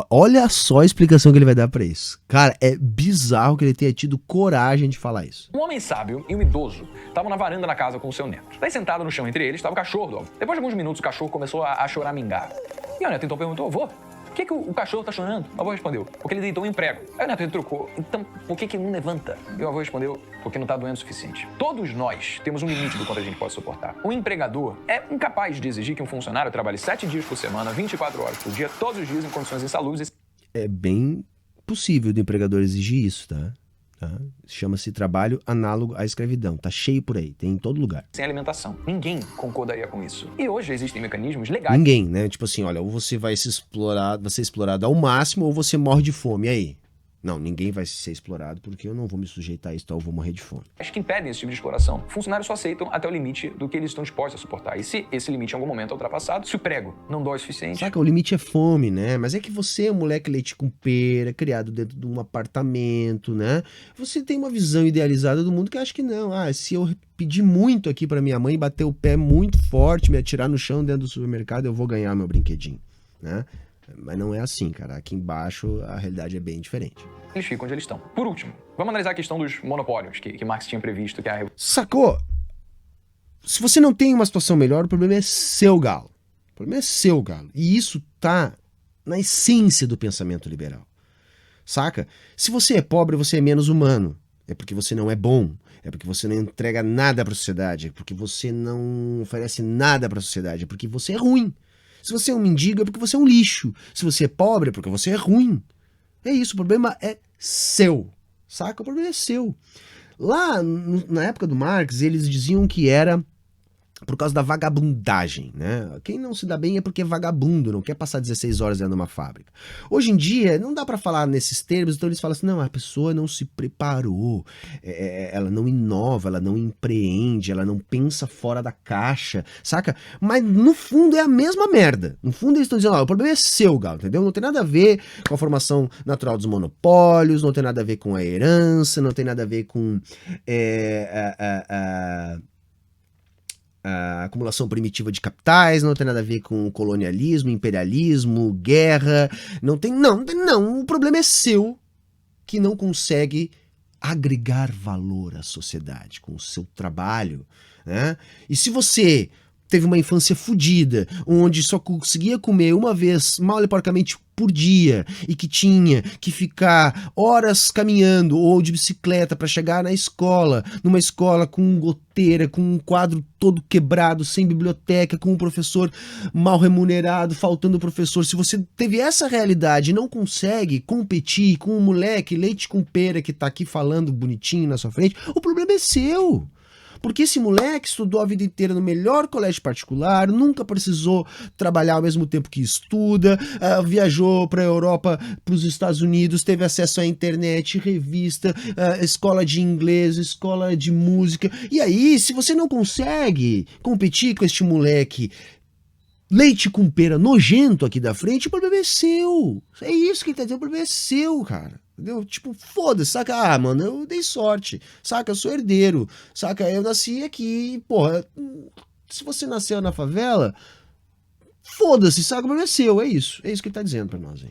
olha só a explicação que ele vai dar pra isso. Cara, é bizarro que ele tenha tido coragem de falar isso. Um homem sábio e um idoso estavam na varanda da casa com o seu neto. Daí, sentado no chão entre eles, estava o cachorro do avô. Depois de alguns minutos, o cachorro começou a choramingar. E o neto então perguntou: avô, por que o cachorro tá chorando? O avô respondeu: porque ele deitou um emprego. Aí o neto retrucou: então por que ele não levanta? E o avô respondeu: porque não tá doendo o suficiente. Todos nós temos um limite do quanto a gente pode suportar. O empregador é incapaz de exigir que um funcionário trabalhe 7 dias por semana, 24 horas por dia, todos os dias em condições insalubres. É bem possível do empregador exigir isso, tá? Chama-se trabalho análogo à escravidão. Tá cheio por aí, tem em todo lugar. Sem alimentação. Ninguém concordaria com isso. E hoje existem mecanismos legais. Ninguém, né? Tipo assim, olha, ou você vai ser explorado ao máximo, ou você morre de fome. E aí? Não, ninguém vai ser explorado porque eu não vou me sujeitar a isso, então eu vou morrer de fome. Acho que impedem esse tipo de exploração. Funcionários só aceitam até o limite do que eles estão dispostos a suportar. E se esse limite em algum momento é ultrapassado, se o prego não dói o suficiente... Saca, o limite é fome, né? Mas é que você é um moleque leite com pera, criado dentro de um apartamento, né? Você tem uma visão idealizada do mundo que acha que não. Se eu pedir muito aqui pra minha mãe, bater o pé muito forte, me atirar no chão dentro do supermercado, eu vou ganhar meu brinquedinho, né? Mas não é assim, cara. Aqui embaixo a realidade é bem diferente. Eles ficam onde eles estão. Por último, vamos analisar a questão dos monopólios que Marx tinha previsto que a... Sacou? Se você não tem uma situação melhor, o problema é seu, galo. O problema é seu, galo. E isso tá na essência do pensamento liberal. Saca? Se você é pobre, você é menos humano. É porque você não é bom. É porque você não entrega nada para a sociedade. É porque você não oferece nada para a sociedade. É porque você é ruim. Se você é um mendigo, é porque você é um lixo. Se você é pobre, é porque você é ruim. É isso, o problema é seu. Saca? O problema é seu. Lá, na época do Marx, eles diziam que era por causa da vagabundagem, né? Quem não se dá bem é porque é vagabundo, não quer passar 16 horas dentro de uma fábrica. Hoje em dia, não dá pra falar nesses termos, então eles falam assim, não, a pessoa não se preparou, ela não inova, ela não empreende, ela não pensa fora da caixa, saca? Mas no fundo é a mesma merda. No fundo eles estão dizendo, o problema é seu, Galo, entendeu? Não tem nada a ver com a formação natural dos monopólios, não tem nada a ver com a herança, não tem nada a ver com a acumulação primitiva de capitais, não tem nada a ver com colonialismo, imperialismo, guerra, não, o problema é seu, que não consegue agregar valor à sociedade com o seu trabalho, né? E se você teve uma infância fodida, onde só conseguia comer uma vez, mal e porcamente, por dia, e que tinha que ficar horas caminhando ou de bicicleta para chegar na escola, numa escola com goteira, com um quadro todo quebrado, sem biblioteca, com um professor mal remunerado, faltando professor. Se você teve essa realidade e não consegue competir com um moleque leite com pera que tá aqui falando bonitinho na sua frente, o problema é seu. Porque esse moleque estudou a vida inteira no melhor colégio particular, nunca precisou trabalhar ao mesmo tempo que estuda, viajou para a Europa, para os Estados Unidos, teve acesso à internet, revista, escola de inglês, escola de música. E aí, se você não consegue competir com este moleque leite com pera nojento aqui da frente, o problema é seu. É isso que ele tá dizendo, o problema é seu, cara. Entendeu? Tipo, foda-se, saca? Ah, mano, eu dei sorte, saca? Eu sou herdeiro, saca? Eu nasci aqui, porra, se você nasceu na favela, foda-se, saca? O problema é seu, é isso que ele tá dizendo pra nós, hein?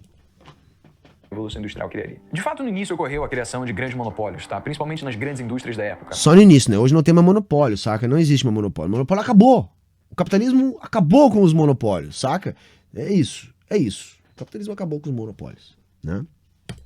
Revolução Industrial criaria. De fato, no início ocorreu a criação de grandes monopólios, tá? Principalmente nas grandes indústrias da época. Só no início, né? Hoje não tem mais monopólio, saca? Não existe mais monopólio. O monopólio acabou. O capitalismo acabou com os monopólios, saca? É isso. O capitalismo acabou com os monopólios, né?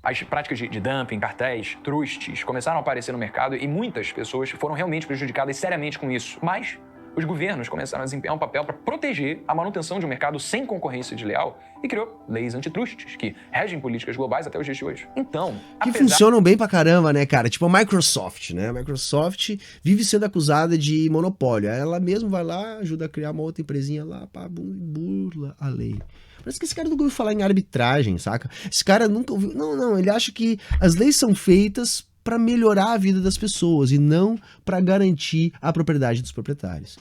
As práticas de dumping, cartéis, trustes começaram a aparecer no mercado e muitas pessoas foram realmente prejudicadas seriamente com isso. Mas os governos começaram a desempenhar um papel para proteger a manutenção de um mercado sem concorrência desleal e criou leis antitrustes que regem políticas globais até os dias de hoje. Então, que funcionam bem pra caramba, né, cara? Tipo a Microsoft, né? A Microsoft vive sendo acusada de monopólio. Ela mesma vai lá, ajuda a criar uma outra empresinha lá, pá, burla a lei. Parece que esse cara nunca ouviu falar em arbitragem, saca? Esse cara nunca ouviu... Não, ele acha que as leis são feitas para melhorar a vida das pessoas e não para garantir a propriedade dos proprietários.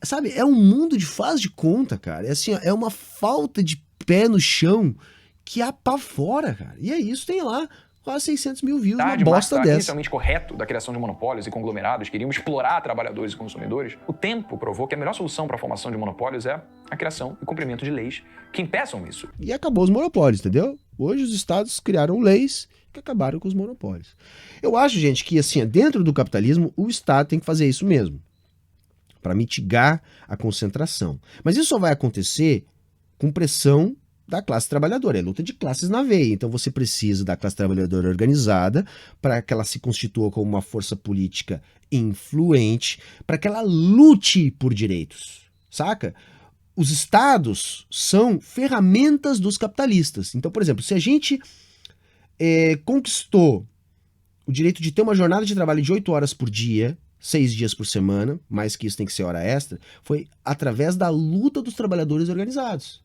Sabe, é um mundo de faz de conta, cara. É assim, é uma falta de pé no chão que apavora, cara. E é isso, tem lá quase 600 mil views, uma bosta dessa. Inicialmente correto da criação de monopólios e conglomerados que iriam explorar trabalhadores e consumidores, o tempo provou que a melhor solução para a formação de monopólios é a criação e cumprimento de leis que impeçam isso. E acabou os monopólios, entendeu? Hoje os estados criaram leis que acabaram com os monopólios. Eu acho, gente, que assim, dentro do capitalismo, o estado tem que fazer isso mesmo, para mitigar a concentração. Mas isso só vai acontecer com pressão da classe trabalhadora, é luta de classes na veia. Então você precisa da classe trabalhadora organizada para que ela se constitua como uma força política influente, para que ela lute por direitos, saca? Os estados são ferramentas dos capitalistas. Então, por exemplo, se a gente conquistou o direito de ter uma jornada de trabalho de 8 horas por dia, 6 dias por semana, mais que isso tem que ser hora extra, foi através da luta dos trabalhadores organizados.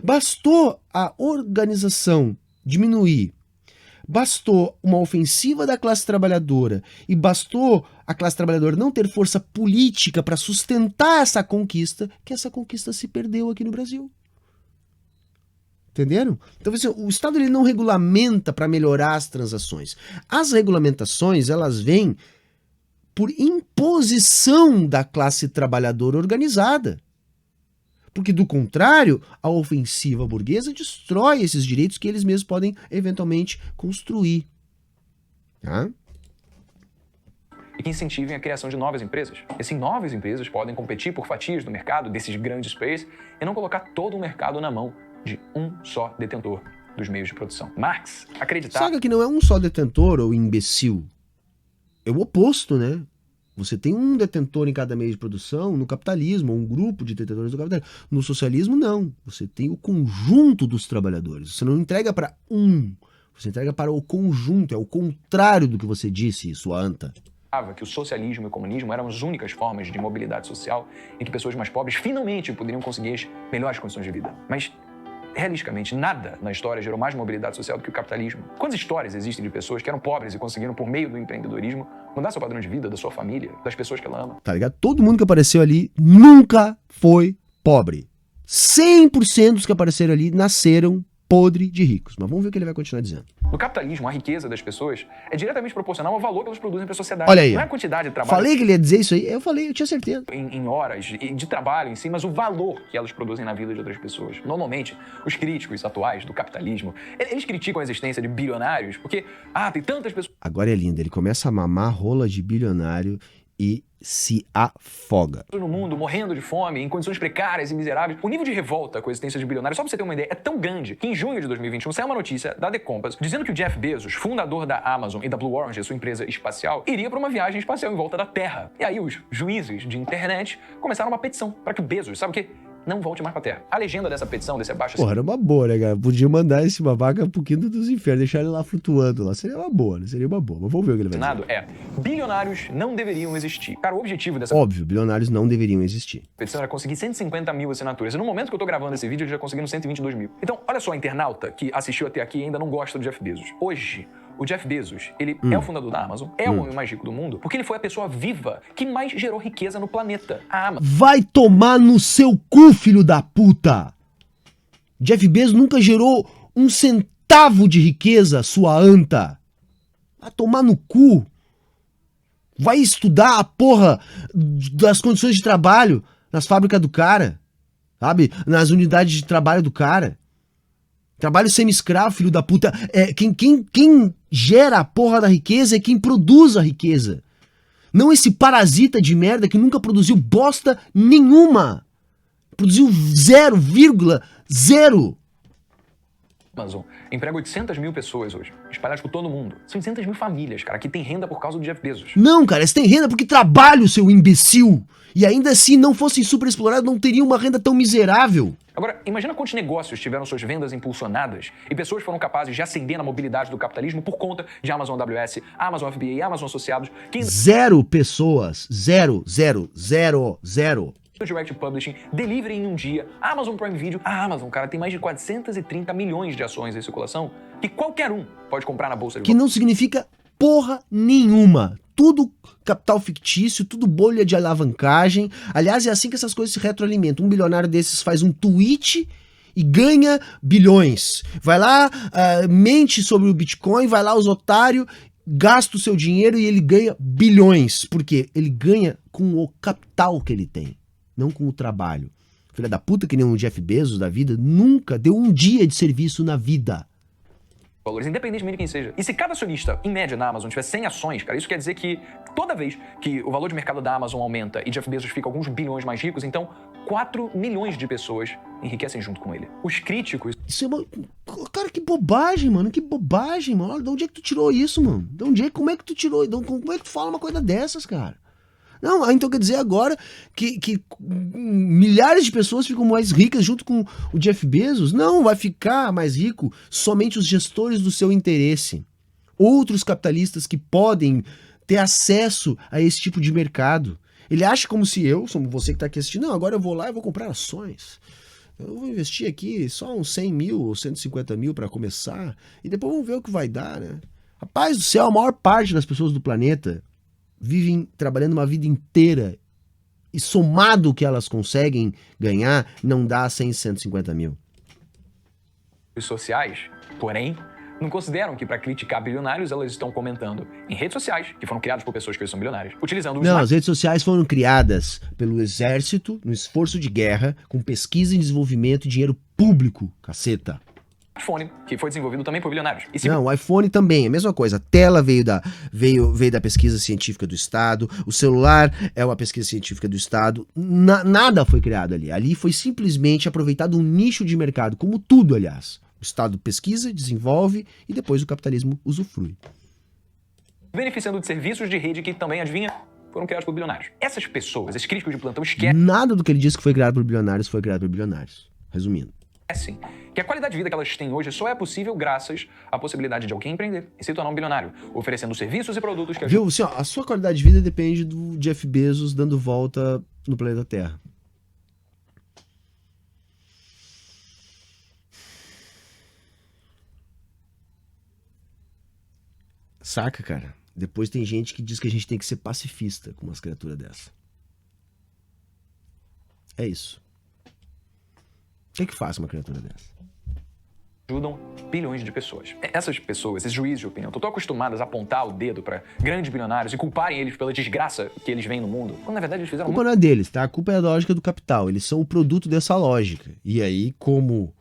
Bastou a organização diminuir, bastou uma ofensiva da classe trabalhadora e bastou a classe trabalhadora não ter força política para sustentar essa conquista, que essa conquista se perdeu aqui no Brasil. Entenderam? Então o Estado ele não regulamenta para melhorar as transações. As regulamentações, elas vêm por imposição da classe trabalhadora organizada. Porque, do contrário, a ofensiva burguesa destrói esses direitos que eles mesmos podem, eventualmente, construir. Tá? E que incentivem a criação de novas empresas. E assim, novas empresas podem competir por fatias do mercado, desses grandes players, e não colocar todo o mercado na mão de um só detentor dos meios de produção. Marx acreditava... Sabe que não é um só detentor ou imbecil? É o oposto, né? Você tem um detentor em cada meio de produção no capitalismo, ou um grupo de detentores do capitalismo. No socialismo, não. Você tem o conjunto dos trabalhadores. Você não entrega para um, você entrega para o conjunto. É o contrário do que você disse, sua anta. Que o socialismo e o comunismo eram as únicas formas de mobilidade social em que pessoas mais pobres finalmente poderiam conseguir as melhores condições de vida. Mas, realisticamente, nada na história gerou mais mobilidade social do que o capitalismo. Quantas histórias existem de pessoas que eram pobres e conseguiram, por meio do empreendedorismo, mudar seu padrão de vida, da sua família, das pessoas que ela ama? Tá ligado? Todo mundo que apareceu ali nunca foi pobre. 100% dos que apareceram ali nasceram podre de ricos. Mas vamos ver o que ele vai continuar dizendo. No capitalismo, a riqueza das pessoas é diretamente proporcional ao valor que elas produzem para a sociedade. Olha aí. Não é a quantidade de trabalho. Falei que ele ia dizer isso aí. Eu falei, eu tinha certeza. Em horas de trabalho em si, mas o valor que elas produzem na vida de outras pessoas. Normalmente, os críticos atuais do capitalismo, eles criticam a existência de bilionários porque, tem tantas pessoas... Agora é lindo, ele começa a mamar rola de bilionário e se afoga. No mundo, morrendo de fome, em condições precárias e miseráveis. O nível de revolta com a existência de bilionários, só pra você ter uma ideia, é tão grande que em junho de 2021 saiu uma notícia da The Compass dizendo que o Jeff Bezos, fundador da Amazon e da Blue Origin, sua empresa espacial, iria para uma viagem espacial em volta da Terra. E aí os juízes de internet começaram uma petição para que o Bezos, sabe o quê? Não volte mais pra Terra. A legenda dessa petição, desse abaixo... Porra, era uma boa, né, cara? Podia mandar esse babaca pro quinto dos infernos, deixar ele lá flutuando lá. Seria uma boa, né? Seria uma boa. Mas vamos ver o que ele vai dizer. Bilionários não deveriam existir. Cara, o objetivo dessa... Óbvio, bilionários não deveriam existir. A petição era conseguir 150 mil assinaturas. E no momento que eu tô gravando esse vídeo, eles já conseguiram 122 mil. Então, olha só, a internauta que assistiu até aqui e ainda não gosta do Jeff Bezos. Hoje, o Jeff Bezos, ele é o fundador da Amazon, é o homem mais rico do mundo, porque ele foi a pessoa viva que mais gerou riqueza no planeta. A Amazon. Vai tomar no seu cu, filho da puta! Jeff Bezos nunca gerou um centavo de riqueza, sua anta. Vai tomar no cu. Vai estudar a porra das condições de trabalho nas fábricas do cara, sabe? Nas unidades de trabalho do cara. Trabalho semi-escravo, filho da puta. Quem gera a porra da riqueza é quem produz a riqueza. Não esse parasita de merda que nunca produziu bosta nenhuma. Produziu 0,0. Amazon emprega 800 mil pessoas hoje, espalhadas por todo mundo. São 800 mil famílias, cara, que tem renda por causa do Jeff Bezos. Não, cara, eles têm renda porque trabalham, seu imbecil. E ainda se não fossem super explorados, não teriam uma renda tão miserável. Agora, imagina quantos negócios tiveram suas vendas impulsionadas e pessoas foram capazes de ascender na mobilidade do capitalismo por conta de Amazon AWS, Amazon FBA, Amazon Associados. Zero pessoas. Zero. Direct Publishing, Delivery em um dia, Amazon Prime Video. A Amazon, cara, tem mais de 430 milhões de ações em circulação que qualquer um pode comprar na bolsa de valores. Que não significa porra nenhuma. Tudo capital fictício, tudo bolha de alavancagem. Aliás, é assim que essas coisas se retroalimentam. Um bilionário desses faz um tweet e ganha bilhões. Vai lá, mente sobre o Bitcoin, vai lá os otários, gasta o seu dinheiro e ele ganha bilhões. Por quê? Ele ganha com o capital que ele tem, não com o trabalho. Filha da puta, que nem um Jeff Bezos da vida, nunca deu um dia de serviço na vida. Valores, independentemente de quem seja. E se cada acionista, em média, na Amazon, tiver 100 ações, cara, isso quer dizer que toda vez que o valor de mercado da Amazon aumenta e Jeff Bezos fica alguns bilhões mais ricos, então 4 milhões de pessoas enriquecem junto com ele. Os críticos... Isso é uma... Cara, que bobagem, mano. Que bobagem, mano. Olha, de onde é que tu tirou isso, mano? De onde é... Como é que tu tirou? Como é que tu fala uma coisa dessas, cara? Não, então quer dizer agora que milhares de pessoas ficam mais ricas junto com o Jeff Bezos? Não, vai ficar mais rico somente os gestores do seu interesse. Outros capitalistas que podem ter acesso a esse tipo de mercado. Ele acha como se eu, como você que está aqui assistindo, não, agora eu vou lá e vou comprar ações. Eu vou investir aqui só uns 100 mil ou 150 mil para começar e depois vamos ver o que vai dar, né? Rapaz do céu, a maior parte das pessoas do planeta vivem trabalhando uma vida inteira e somado o que elas conseguem ganhar, não dá 100, 150 mil. Os sociais, porém, não consideram que para criticar bilionários elas estão comentando em redes sociais, que foram criadas por pessoas que hoje são bilionários, utilizando os... Não, as redes sociais foram criadas pelo exército, no esforço de guerra, com pesquisa e desenvolvimento e dinheiro público, caceta. iPhone, que foi desenvolvido também por bilionários. Não, o iPhone também, é a mesma coisa. A tela veio da pesquisa científica do Estado, o celular é uma pesquisa científica do Estado, nada foi criado ali. Ali foi simplesmente aproveitado um nicho de mercado, como tudo, aliás. O Estado pesquisa, desenvolve e depois o capitalismo usufrui. Beneficiando de serviços de rede que também, adivinha, foram criados por bilionários. Essas pessoas, esses críticos de plantão, esquecem... Nada do que ele disse que foi criado por bilionários foi criado por bilionários. Resumindo. Assim, que a qualidade de vida que elas têm hoje só é possível graças à possibilidade de alguém empreender e se tornar um bilionário, oferecendo serviços e produtos que... Viu, assim, ó, a sua qualidade de vida depende do Jeff Bezos dando volta no planeta Terra. Saca, cara? Depois tem gente que diz que a gente tem que ser pacifista com umas criaturas dessa. É isso. O que é que faz uma criatura dessa? ajudam bilhões de pessoas. Essas pessoas, esses juízes de opinião, estão tão acostumadas a apontar o dedo para grandes bilionários e culparem eles pela desgraça que eles veem no mundo, quando na verdade eles fizeram... A culpa não é deles, tá? A culpa é da lógica do capital. Eles são o produto dessa lógica. E aí, como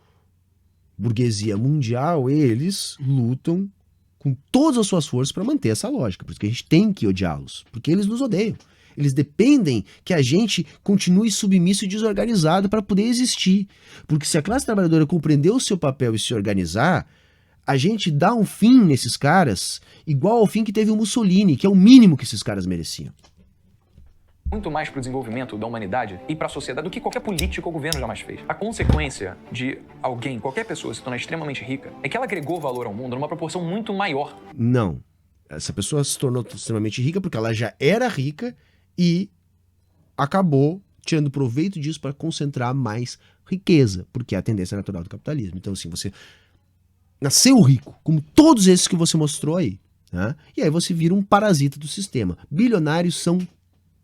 burguesia mundial, eles lutam com todas as suas forças para manter essa lógica. Por isso que a gente tem que odiá-los. Porque eles nos odeiam. Eles dependem que a gente continue submisso e desorganizado para poder existir. Porque se a classe trabalhadora compreender o seu papel e se organizar, a gente dá um fim nesses caras igual ao fim que teve o Mussolini, que é o mínimo que esses caras mereciam. Muito mais para o desenvolvimento da humanidade e para a sociedade do que qualquer político ou governo jamais fez. A consequência de alguém, qualquer pessoa, se tornar extremamente rica é que ela agregou valor ao mundo numa proporção muito maior. Não. Essa pessoa se tornou extremamente rica porque ela já era rica e acabou tirando proveito disso para concentrar mais riqueza, porque é a tendência natural do capitalismo. Então, assim, você nasceu rico, como todos esses que você mostrou aí, né? E aí você vira um parasita do sistema. Bilionários são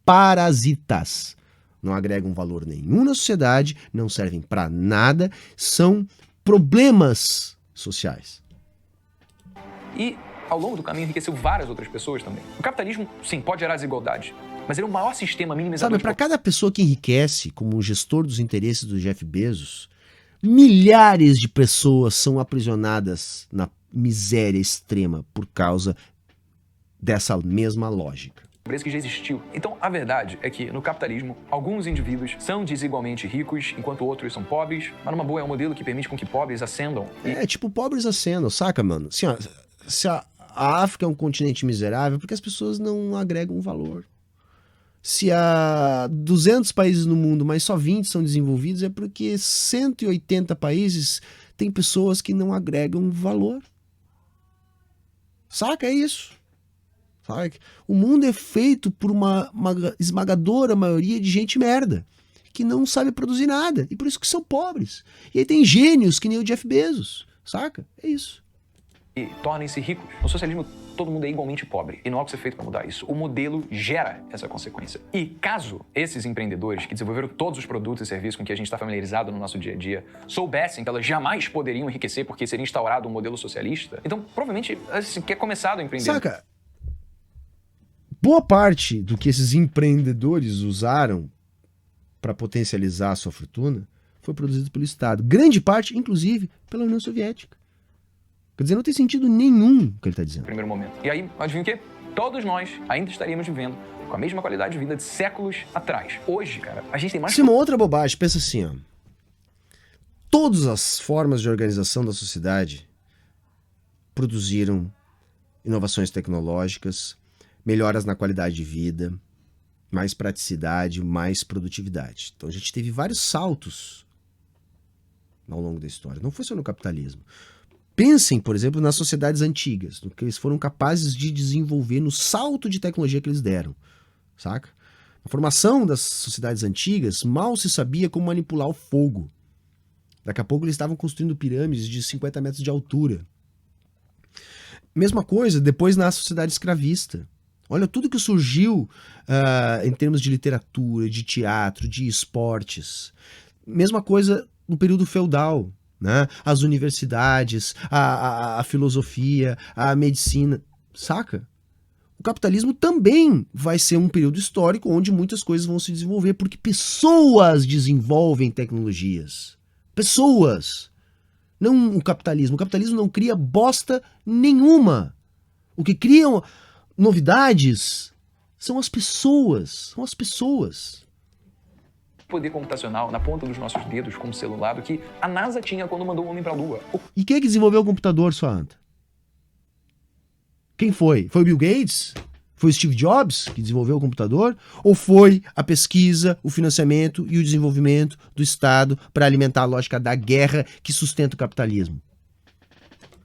parasitas. Não agregam valor nenhum na sociedade, não servem para nada, são problemas sociais. E, ao longo do caminho, enriqueceu várias outras pessoas também. O capitalismo, sim, pode gerar desigualdade, mas ele é o maior sistema minimizador. Sabe, para cada pessoa que enriquece, como gestor dos interesses do Jeff Bezos, milhares de pessoas são aprisionadas na miséria extrema por causa dessa mesma lógica. Pobreza que já existiu. Então, a verdade é que, no capitalismo, alguns indivíduos são desigualmente ricos, enquanto outros são pobres, mas numa boa é um modelo que permite com que pobres ascendam. É, tipo, pobres ascendam, saca, mano? Assim, ó, se a África é um continente miserável, porque as pessoas não agregam valor. Se há 200 países no mundo, mas só 20 são desenvolvidos, é porque 180 países têm pessoas que não agregam valor. Saca? É isso. Saca? O mundo é feito por uma esmagadora maioria de gente merda, que não sabe produzir nada, e por isso que são pobres. E aí tem gênios que nem o Jeff Bezos. Saca? É isso. E tornem-se ricos. No socialismo, todo mundo é igualmente pobre. E não há o que ser feito para mudar isso. O modelo gera essa consequência. E caso esses empreendedores que desenvolveram todos os produtos e serviços com que a gente está familiarizado no nosso dia a dia soubessem que elas jamais poderiam enriquecer porque seria instaurado um modelo socialista, então provavelmente assim, quer começar a empreender. Saca? Boa parte do que esses empreendedores usaram para potencializar a sua fortuna foi produzido pelo Estado. Grande parte, inclusive, pela União Soviética. Quer dizer, não tem sentido nenhum o que ele está dizendo. Primeiro momento. E aí, adivinha o quê? Todos nós ainda estaríamos vivendo com a mesma qualidade de vida de séculos atrás. Hoje, cara, a gente tem mais... Isso é uma outra bobagem. Pensa assim, ó. Todas as formas de organização da sociedade produziram inovações tecnológicas, melhoras na qualidade de vida, mais praticidade, mais produtividade. Então a gente teve vários saltos ao longo da história. Não foi só no capitalismo. Pensem, por exemplo, nas sociedades antigas, no que eles foram capazes de desenvolver, no salto de tecnologia que eles deram, saca? Na formação das sociedades antigas, mal se sabia como manipular o fogo. Daqui a pouco eles estavam construindo pirâmides de 50 metros de altura. Mesma coisa depois na sociedade escravista. Olha tudo que surgiu em termos de literatura, de teatro, de esportes. Mesma coisa no período feudal. Né? As universidades, a filosofia, a medicina, saca? O capitalismo também vai ser um período histórico onde muitas coisas vão se desenvolver, porque pessoas desenvolvem tecnologias. Pessoas. Não o capitalismo. O capitalismo não cria bosta nenhuma. O que criam novidades são as pessoas. São as pessoas. Poder computacional na ponta dos nossos dedos como celular do que a NASA tinha quando mandou o homem para a Lua. E quem é que desenvolveu o computador, sua anta? Quem foi? Foi o Bill Gates? Foi o Steve Jobs que desenvolveu o computador? Ou foi a pesquisa, o financiamento e o desenvolvimento do Estado para alimentar a lógica da guerra que sustenta o capitalismo?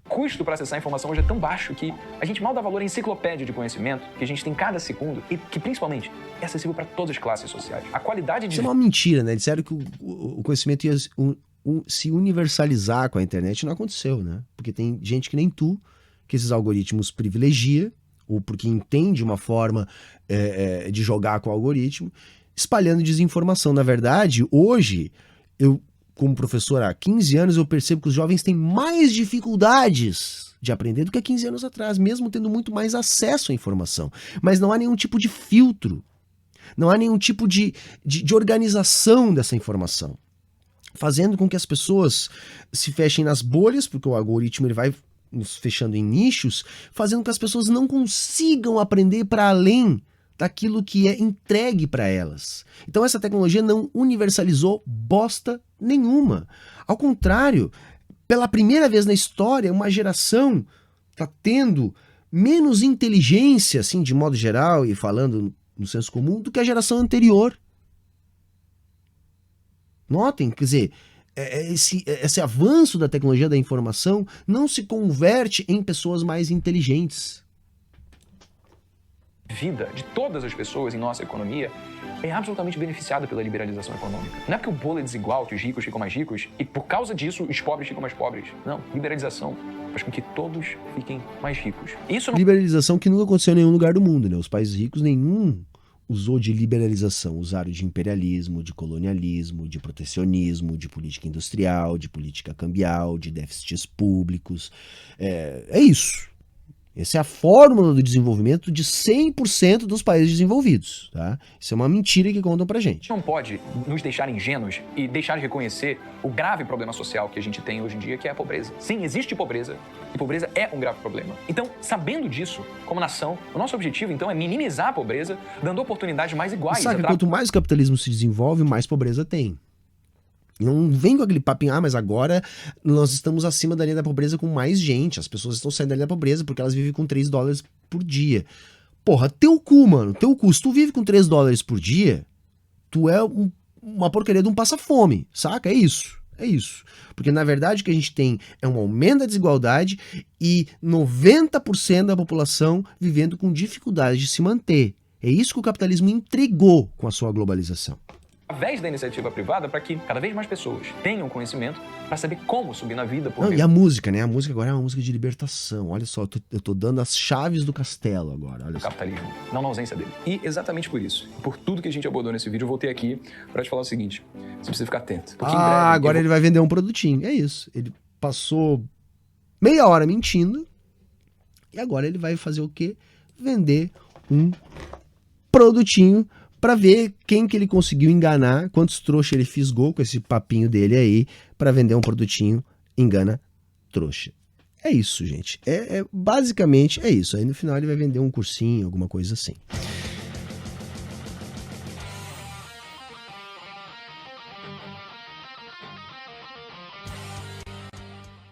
O custo para acessar a informação hoje é tão baixo que a gente mal dá valor à enciclopédia de conhecimento que a gente tem cada segundo e que, principalmente, é acessível para todas as classes sociais. A qualidade de... Isso é uma mentira, né? Disseram que o conhecimento ia se universalizar com a internet. Não aconteceu, né? Porque tem gente que nem tu, que esses algoritmos privilegia, ou porque entende uma forma de jogar com o algoritmo, espalhando desinformação. Na verdade, hoje, eu como professor há 15 anos, eu percebo que os jovens têm mais dificuldades de aprender do que há 15 anos atrás, mesmo tendo muito mais acesso à informação. Mas não há nenhum tipo de filtro, não há nenhum tipo de organização dessa informação, fazendo com que as pessoas se fechem nas bolhas, porque o algoritmo ele vai nos fechando em nichos, fazendo com que as pessoas não consigam aprender para além daquilo que é entregue para elas. Então essa tecnologia não universalizou bosta nenhuma. Ao contrário, pela primeira vez na história, uma geração está tendo menos inteligência, assim, de modo geral, e falando no senso comum, do que a geração anterior. Notem, quer dizer, esse avanço da tecnologia da informação não se converte em pessoas mais inteligentes. Vida de todas as pessoas em nossa economia é absolutamente beneficiada pela liberalização econômica. Não é porque o bolo é desigual que os ricos ficam mais ricos e por causa disso os pobres ficam mais pobres. Não, liberalização faz com que todos fiquem mais ricos. Isso não... Liberalização que nunca aconteceu em nenhum lugar do mundo, né? Os países ricos nenhum usou de liberalização, usaram de imperialismo, de colonialismo, de protecionismo, de política industrial, de política cambial, de déficits públicos. É isso. Essa é a fórmula do desenvolvimento de 100% dos países desenvolvidos, tá? Isso é uma mentira que contam pra gente. Não pode nos deixar ingênuos e deixar de reconhecer o grave problema social que a gente tem hoje em dia, que é a pobreza. Sim, existe pobreza, e pobreza é um grave problema. Então, sabendo disso, como nação, o nosso objetivo, então, é minimizar a pobreza, dando oportunidades mais iguais. E sabe que quanto mais o capitalismo se desenvolve, mais pobreza tem. Não vem com aquele papinho, mas agora nós estamos acima da linha da pobreza com mais gente. As pessoas estão saindo da linha da pobreza porque elas vivem com $3 por dia. Porra, teu cu, mano, teu cu. Se tu vive com $3 por dia, tu é uma porcaria de um passa-fome, saca? É isso. É isso. Porque na verdade o que a gente tem é um aumento da desigualdade e 90% da população vivendo com dificuldade de se manter. É isso que o capitalismo entregou com a sua globalização. Através da iniciativa privada, para que cada vez mais pessoas tenham conhecimento para saber como subir na vida. E a música, né? A música agora é uma música de libertação. Olha só, eu tô dando as chaves do castelo agora. Olha só. Capitalismo, não na ausência dele. E exatamente por isso, por tudo que a gente abordou nesse vídeo, eu voltei aqui para te falar o seguinte: você precisa ficar atento. Porque em breve, agora ele vai vender um produtinho. É isso. Ele passou meia hora mentindo e agora ele vai fazer o quê? Vender um produtinho para ver quem que ele conseguiu enganar, quantos trouxa ele fisgou com esse papinho dele aí, para vender um produtinho engana trouxa. É isso, gente. Basicamente é isso. Aí no final ele vai vender um cursinho, alguma coisa assim.